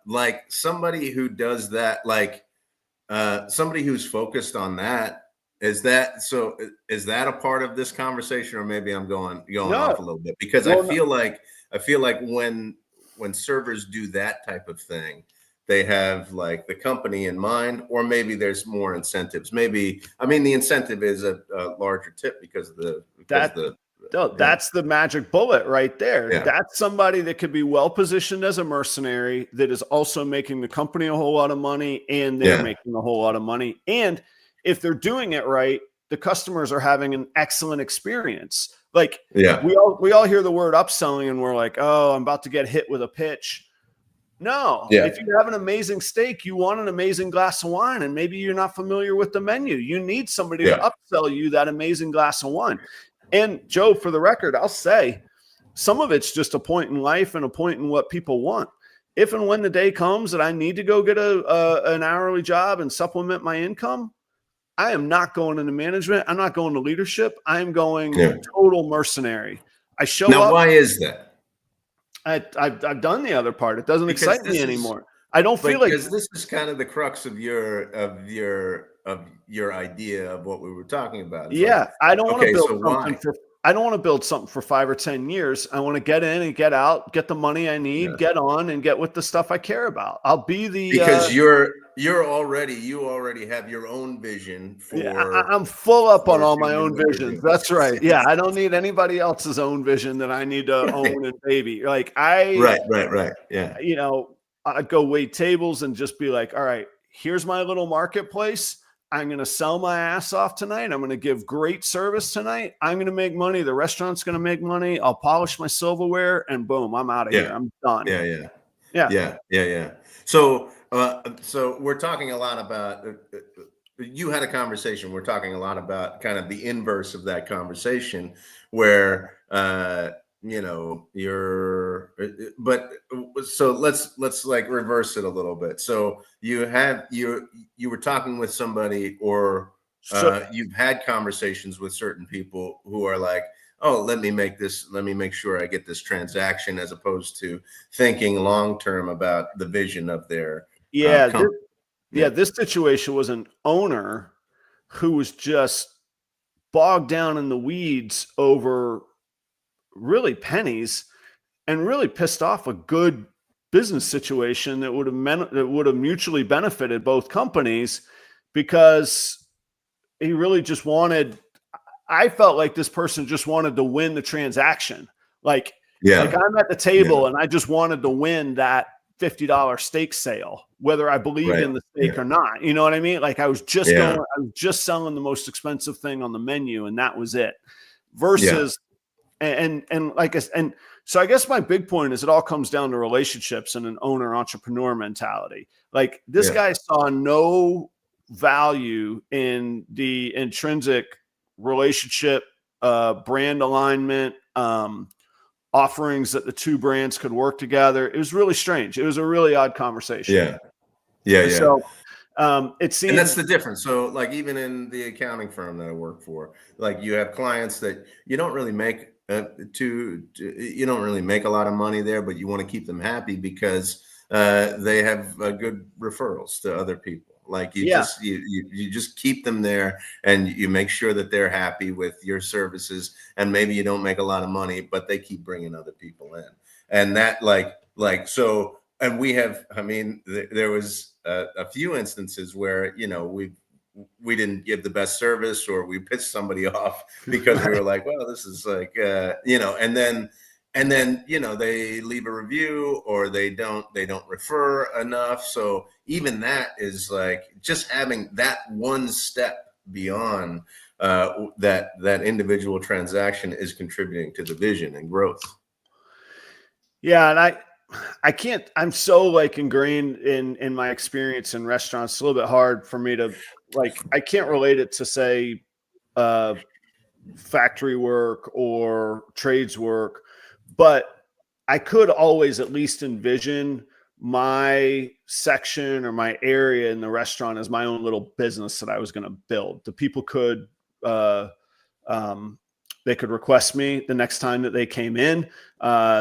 like somebody who does that, like, somebody who's focused on that, is that a part of this conversation, or maybe I'm going off a little bit? Because I feel like when servers do that type of thing, they have like the company in mind, or maybe there's more incentives. Maybe, I mean, the incentive is a larger tip because that's the magic bullet right there. That's somebody that could be well positioned as a mercenary that is also making the company a whole lot of money, and they're making a whole lot of money. And if they're doing it right, the customers are having an excellent experience. Like, we all hear the word upselling and we're like, oh, I'm about to get hit with a pitch. No, if you have an amazing steak, you want an amazing glass of wine, and maybe you're not familiar with the menu. You need somebody to upsell you that amazing glass of wine. And Joe, for the record, I'll say some of it's just a point in life and a point in what people want. If and when the day comes that I need to go get an hourly job and supplement my income, I am not going into management. I'm not going to leadership. I'm going total mercenary. I show up. Why is that? I've done the other part. It doesn't excite me anymore. I don't feel like, because this is kind of the crux of your idea of what we were talking about. It's I don't want to build something I don't want to build something for 5 or 10 years. I want to get in and get out, get the money I need, get on, and get with the stuff I care about. I'll be the because you already have your own vision for. I'm full up on all my own visions. That's right. Yeah, I don't need anybody else's own vision that I need to own and baby. Like right. Yeah. I'd go wait tables and just be like, all right, here's my little marketplace. I'm going to sell my ass off tonight. I'm going to give great service tonight. I'm going to make money. The restaurant's going to make money. I'll polish my silverware, and boom, I'm out of here. I'm done. Yeah. So we're talking a lot about, you had a conversation. We're talking a lot about kind of the inverse of that conversation, where but so let's like reverse it a little bit. So you were talking with somebody, or So you've had conversations with certain people who are like, oh, let me make sure I get this transaction, as opposed to thinking long term about the vision of their yeah, company. this situation was an owner who was just bogged down in the weeds over really pennies, and really pissed off a good business situation that would have mutually benefited both companies, because he really just wanted, I felt like this person just wanted to win the transaction. Like, Yeah, I'm at the yeah, table and I just wanted to win that $50 steak sale, whether I believed right, in the steak yeah, or not. You know what I mean? Like, I was yeah, just selling the most expensive thing on the menu, and that was it. yeah, Versus, and so I guess my big point is it all comes down to relationships and an owner entrepreneur mentality. Like, this yeah, guy saw no value in the intrinsic relationship, brand alignment, offerings that the two brands could work together. It was really strange. It was a really odd conversation. yeah, yeah, yeah. So it And that's seemed, the difference. So, like, even in the accounting firm that I work for, like, you have clients that you don't really make you don't really make a lot of money there, but you want to keep them happy because they have good referrals to other people. Like, yeah, you just keep them there, and you make sure that they're happy with your services. And maybe you don't make a lot of money, but they keep bringing other people in, and that so. And we have, I mean, there was a few instances where, we didn't give the best service, or we pissed somebody off because we right. were like, well, this is like, they leave a review, or they don't refer enough. So even that is like, just having that one step beyond that individual transaction is contributing to the vision and growth. Yeah, and I can't, I'm so like ingrained in my experience in restaurants. It's a little bit hard for me to, like, I can't relate it to, say, uh factory work or trades work, but I could always at least envision my section or my area in the restaurant as my own little business that I was going to build. The people could uh um they could request me the next time that they came in.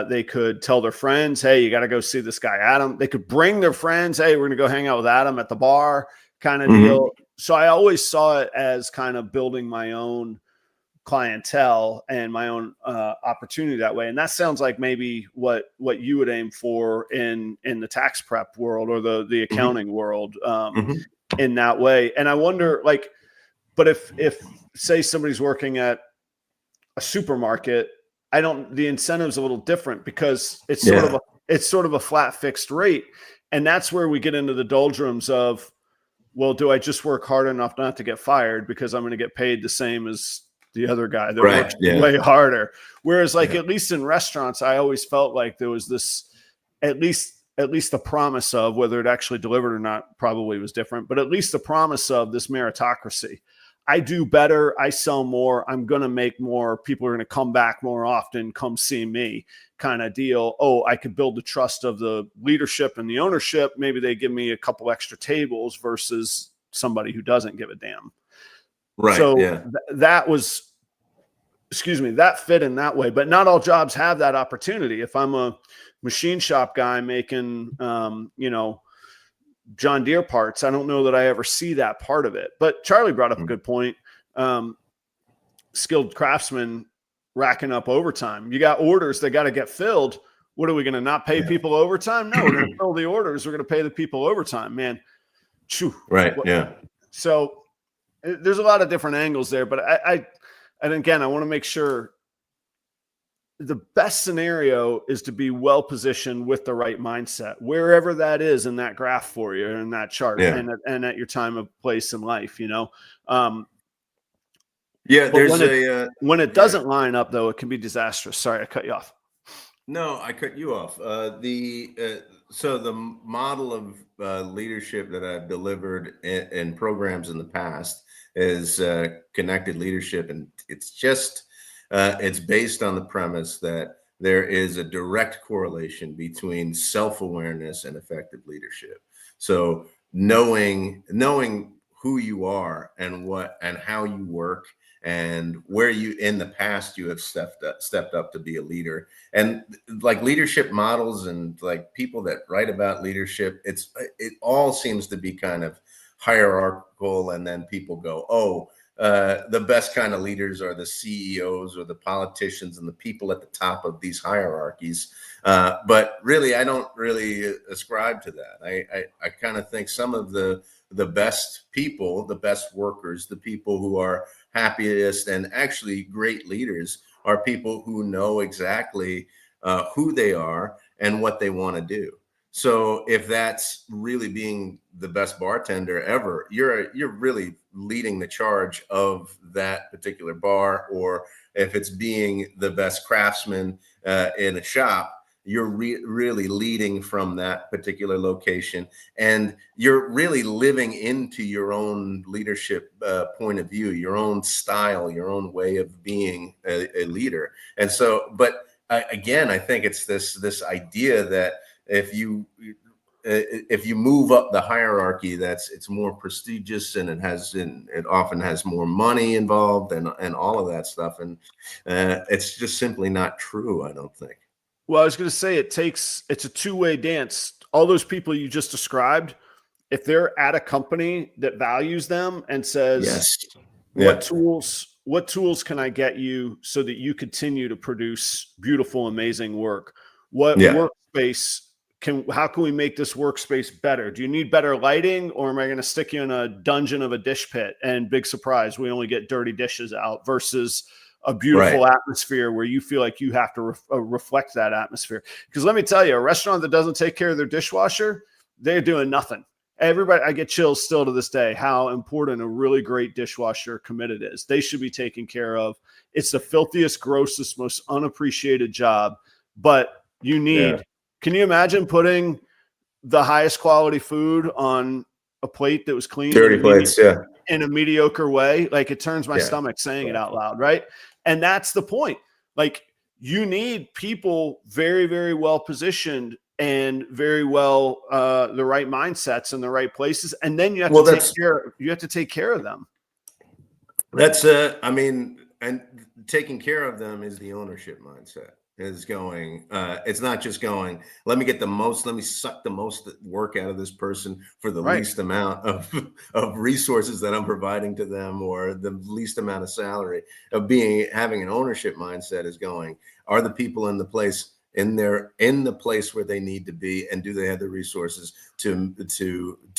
They could tell their friends, hey, you got to go see this guy, Adam. They could bring their friends, hey, we're going to go hang out with Adam at the bar, kind of Hmm. deal. So I always saw it as kind of building my own clientele and my own opportunity that way. And that sounds like maybe what you would aim for in the tax prep world, or the Hmm. accounting world, Hmm. in that way. And I wonder, like, but if say somebody's working at a supermarket, the incentive's a little different, because Yeah. it's sort of a flat fixed rate. And that's where we get into the doldrums of, well, do I just work hard enough not to get fired because I'm going to get paid the same as the other guy that Right. works Yeah. way harder? Whereas, like, Yeah. at least in restaurants, I always felt like there was this, at least the promise of, whether it actually delivered or not probably was different, but at least the promise of this meritocracy. I do better, I sell more, I'm going to make more, people are going to come back more often, come see me, kind of deal. Oh, I could build the trust of the leadership and the ownership. Maybe they give me a couple extra tables versus somebody who doesn't give a damn. Right. So Yeah. that was, that fit in that way. But not all jobs have that opportunity. If I'm a machine shop guy making, John Deere parts, I don't know that I ever see that part of it. But Charlie brought up a good point. Um, Skilled craftsmen racking up overtime. You got orders that got to get filled. What are we going to not pay Yeah. people overtime? No, we're going to fill the orders. We're going to pay the people overtime, man. Chew. Right. Yeah. So there's a lot of different angles there, but and again, I want to make sure the best scenario is to be well positioned with the right mindset, wherever that is in that graph for you, in that chart, Yeah. and at your time of place in life, Yeah. But There's when it yeah. doesn't line up, though, it can be disastrous. Sorry, I cut you off. No, I cut you off. So the model of leadership that I've delivered in programs in the past is connected leadership, and it's based on the premise that there is a direct correlation between self-awareness and effective leadership. So knowing who you are and what and how you work and where you in the past you have stepped up to be a leader, and like leadership models and like people that write about leadership, it all seems to be kind of hierarchical, and then people go, oh, the best kind of leaders are the CEOs or the politicians and the people at the top of these hierarchies. But really, I don't really ascribe to that. I kind of think some of the best people, the best workers, the people who are happiest and actually great leaders are people who know exactly who they are and what they want to do. So if that's really being the best bartender ever, you're really leading the charge of that particular bar. Or if it's being the best craftsman in a shop, you're really leading from that particular location, and you're really living into your own leadership point of view, your own style, your own way of being a leader. And so, but again, I think it's this idea that if you move up the hierarchy, it's more prestigious, and it often has more money involved and all of that stuff, and it's just simply not true, I don't think. Well, I was going to say it's a two-way dance. All those people you just described, if they're at a company that values them and says, yes, what tools can I get you so that you continue to produce beautiful, amazing work? What workspace how can we make this workspace better? Do you need better lighting, or am I going to stick you in a dungeon of a dish pit and big surprise, we only get dirty dishes out, versus a beautiful atmosphere where you feel like you have to reflect that atmosphere? Because let me tell you, a restaurant that doesn't take care of their dishwasher, they're doing nothing. Everybody, I get chills still to this day how important a really great dishwasher committed is. They should be taken care of. It's the filthiest, grossest, most unappreciated job, but you need, can you imagine putting the highest quality food on a plate that was clean? Dirty plates, in a mediocre way? Like, it turns my stomach saying it out loud, right? And that's the point. Like, you need people very, very well positioned and very well the right mindsets in the right places, and then you have to take care of them. That's I mean, and taking care of them is the ownership mindset. Is going it's not just going, let me suck the most work out of this person for the least amount of resources that I'm providing to them, or the least amount of salary. Having an ownership mindset is going, are the people in the place in the place where they need to be, and do they have the resources to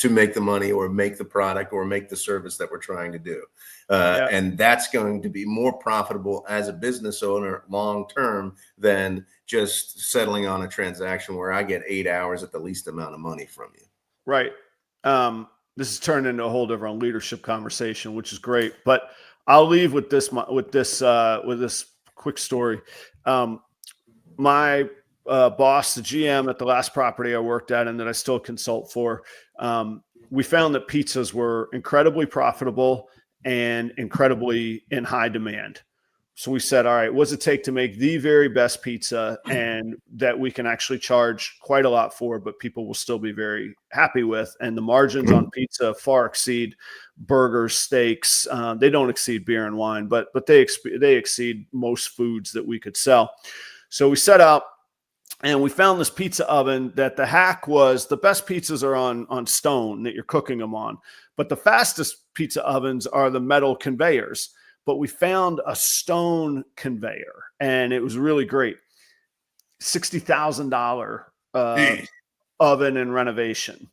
make the money or make the product or make the service that we're trying to do? And that's going to be more profitable as a business owner long term than just settling on a transaction where I get 8 hours at the least amount of money from you. Right. This has turned into a whole different leadership conversation, which is great. But I'll leave with this quick story. My boss, the GM at the last property I worked at and that I still consult for, we found that pizzas were incredibly profitable and incredibly in high demand. So we said, all right, what does it take to make the very best pizza, and that we can actually charge quite a lot for, but people will still be very happy with? And the margins on pizza far exceed burgers, steaks. They don't exceed beer and wine, but they exceed most foods that we could sell. So we set out and we found this pizza oven that the hack was, the best pizzas are on stone that you're cooking them on, but the fastest pizza ovens are the metal conveyors. But we found a stone conveyor, and it was really great. $60,000 oven and renovation.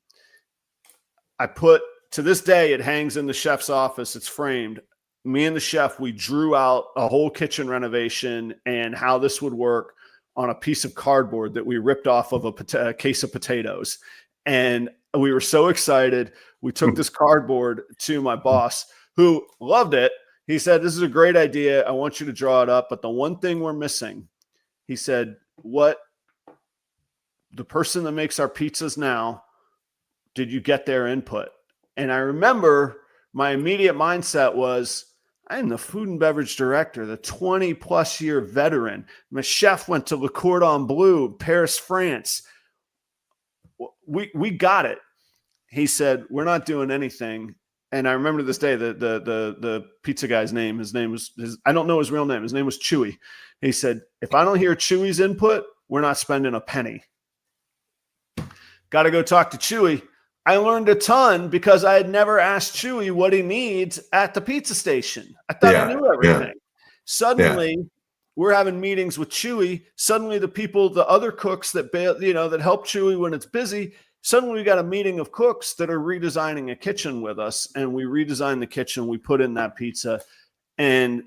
To this day, it hangs in the chef's office. It's framed. Me and the chef, we drew out a whole kitchen renovation and how this would work on a piece of cardboard that we ripped off of a case of potatoes. And we were so excited. We took this cardboard to my boss, who loved it. He said, this is a great idea. I want you to draw it up. But the one thing we're missing, he said, the person that makes our pizzas now, did you get their input? And I remember my immediate mindset was, I'm the food and beverage director, the 20+ year veteran. My chef went to Le Cordon Bleu, Paris, France. We got it. He said, we're not doing anything. And I remember this day, the pizza guy's name, I don't know his real name. His name was Chewy. He said, if I don't hear Chewy's input, we're not spending a penny. Got to go talk to Chewy. I learned a ton because I had never asked Chewy what he needs at the pizza station. I thought I knew everything. Suddenly, we're having meetings with Chewy. Suddenly, the other cooks that help Chewy when it's busy, suddenly we got a meeting of cooks that are redesigning a kitchen with us, and we redesigned the kitchen. We put in that pizza, and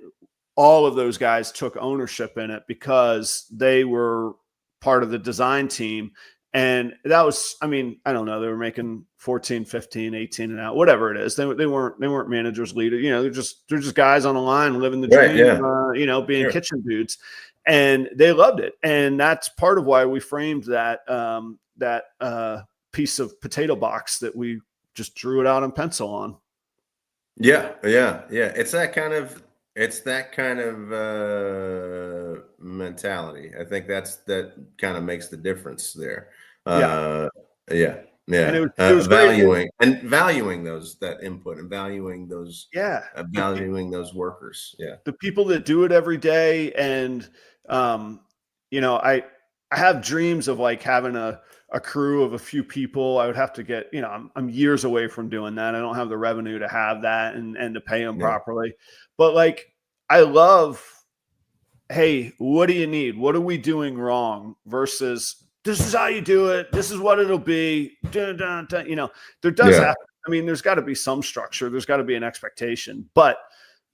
all of those guys took ownership in it because they were part of the design team. And that was, I don't know, they were making 14, 15, 18 an hour, whatever it is. They weren't managers, leaders, they're just guys on the line living the dream, being kitchen dudes. And they loved it. And that's part of why we framed that piece of potato box that we just drew it out in pencil on. Yeah. It's that kind of mentality. I think that kind of makes the difference there. And it was valuing that input and valuing those workers. The people that do it every day. And I have dreams of like having a crew of a few people. I would have to get, I'm years away from doing that. I don't have the revenue to have that and to pay them properly. But like, I love, hey, what do you need? What are we doing wrong? Versus this is how you do it. This is what it'll be. Dun, dun, dun. There does have, there's got to be some structure. There's got to be an expectation. But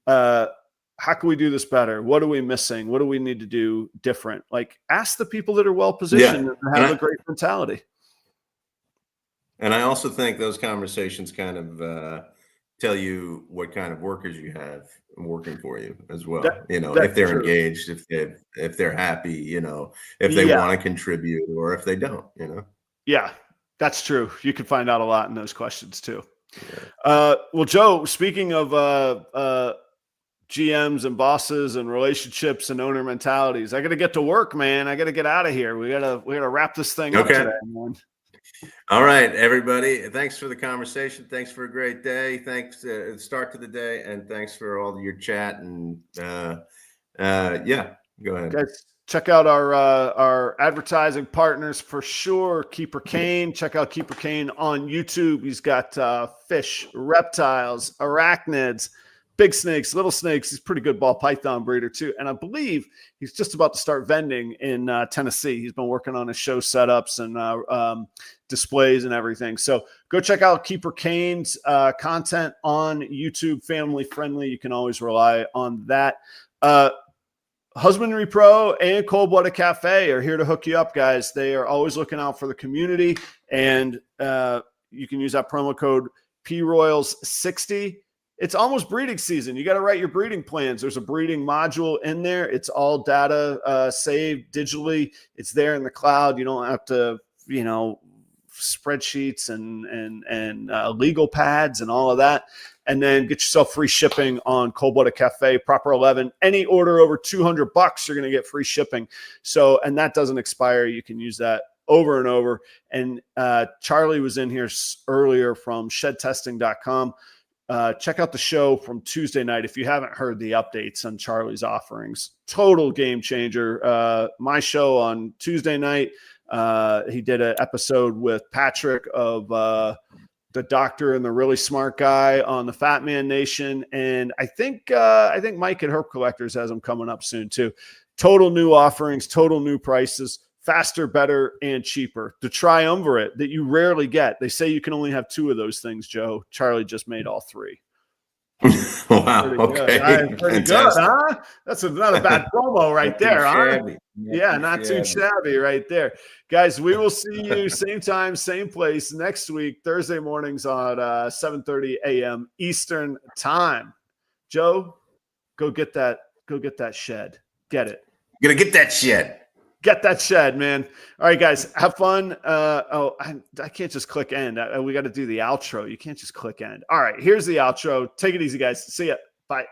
how can we do this better? What are we missing? What do we need to do different? Like, ask the people that are well positioned and have a great mentality. And I also think those conversations kind of tell you what kind of workers you have working for you as well. If they're engaged, if they're happy, if they want to contribute or if they don't, Yeah, that's true. You can find out a lot in those questions too. Well, Joe, speaking of GMs and bosses and relationships and owner mentalities, I got to get to work, man. I got to get out of here. We gotta wrap this thing up today, man. All right, everybody. Thanks for the conversation. Thanks for a great day. Thanks start to the day, and thanks for all your chat. And go ahead, guys. Check out our advertising partners for sure. Keeper Cain. Check out Keeper Cain on YouTube. He's got fish, reptiles, arachnids, big snakes, little snakes. He's a pretty good ball python breeder too. And I believe he's just about to start vending in Tennessee. He's been working on his show setups and displays and everything. So go check out Keeper Cain's content on YouTube, family friendly. You can always rely on that. Husbandry Pro and Cold Blooded Cafe are here to hook you up, guys. They are always looking out for the community, and you can use that promo code PRoyals60. It's almost breeding season. You got to write your breeding plans. There's a breeding module in there. It's all data saved digitally. It's there in the cloud. You don't have to, spreadsheets and legal pads and all of that. And then get yourself free shipping on Cold Blooded Cafe, Proper 11. Any order over $200, you're going to get free shipping. So, and that doesn't expire. You can use that over and over. And Charlie was in here earlier from shedtesting.com. Check out the show from Tuesday night if you haven't heard the updates on Charlie's offerings. Total game changer. My show on Tuesday night, he did an episode with Patrick of the doctor and the really smart guy on the Fat Man Nation. And I think Mike at Herb Collectors has them coming up soon too. Total new offerings, total new prices, faster, better, and cheaper. The triumvirate that you rarely get. They say you can only have two of those things, Joe. Charlie just made all three. Wow. Okay. Pretty good, huh? That's not a bad promo right there, huh? Not too shabby right there. Guys, we will see you same time, same place next week, Thursday mornings on 7:30 a.m. Eastern time. Joe, go get that shed. Get it. You're gonna get that shed. Get that shed, man. All right, guys, have fun. I can't just click end. We got to do the outro. You can't just click end. All right, here's the outro. Take it easy, guys. See ya. Bye.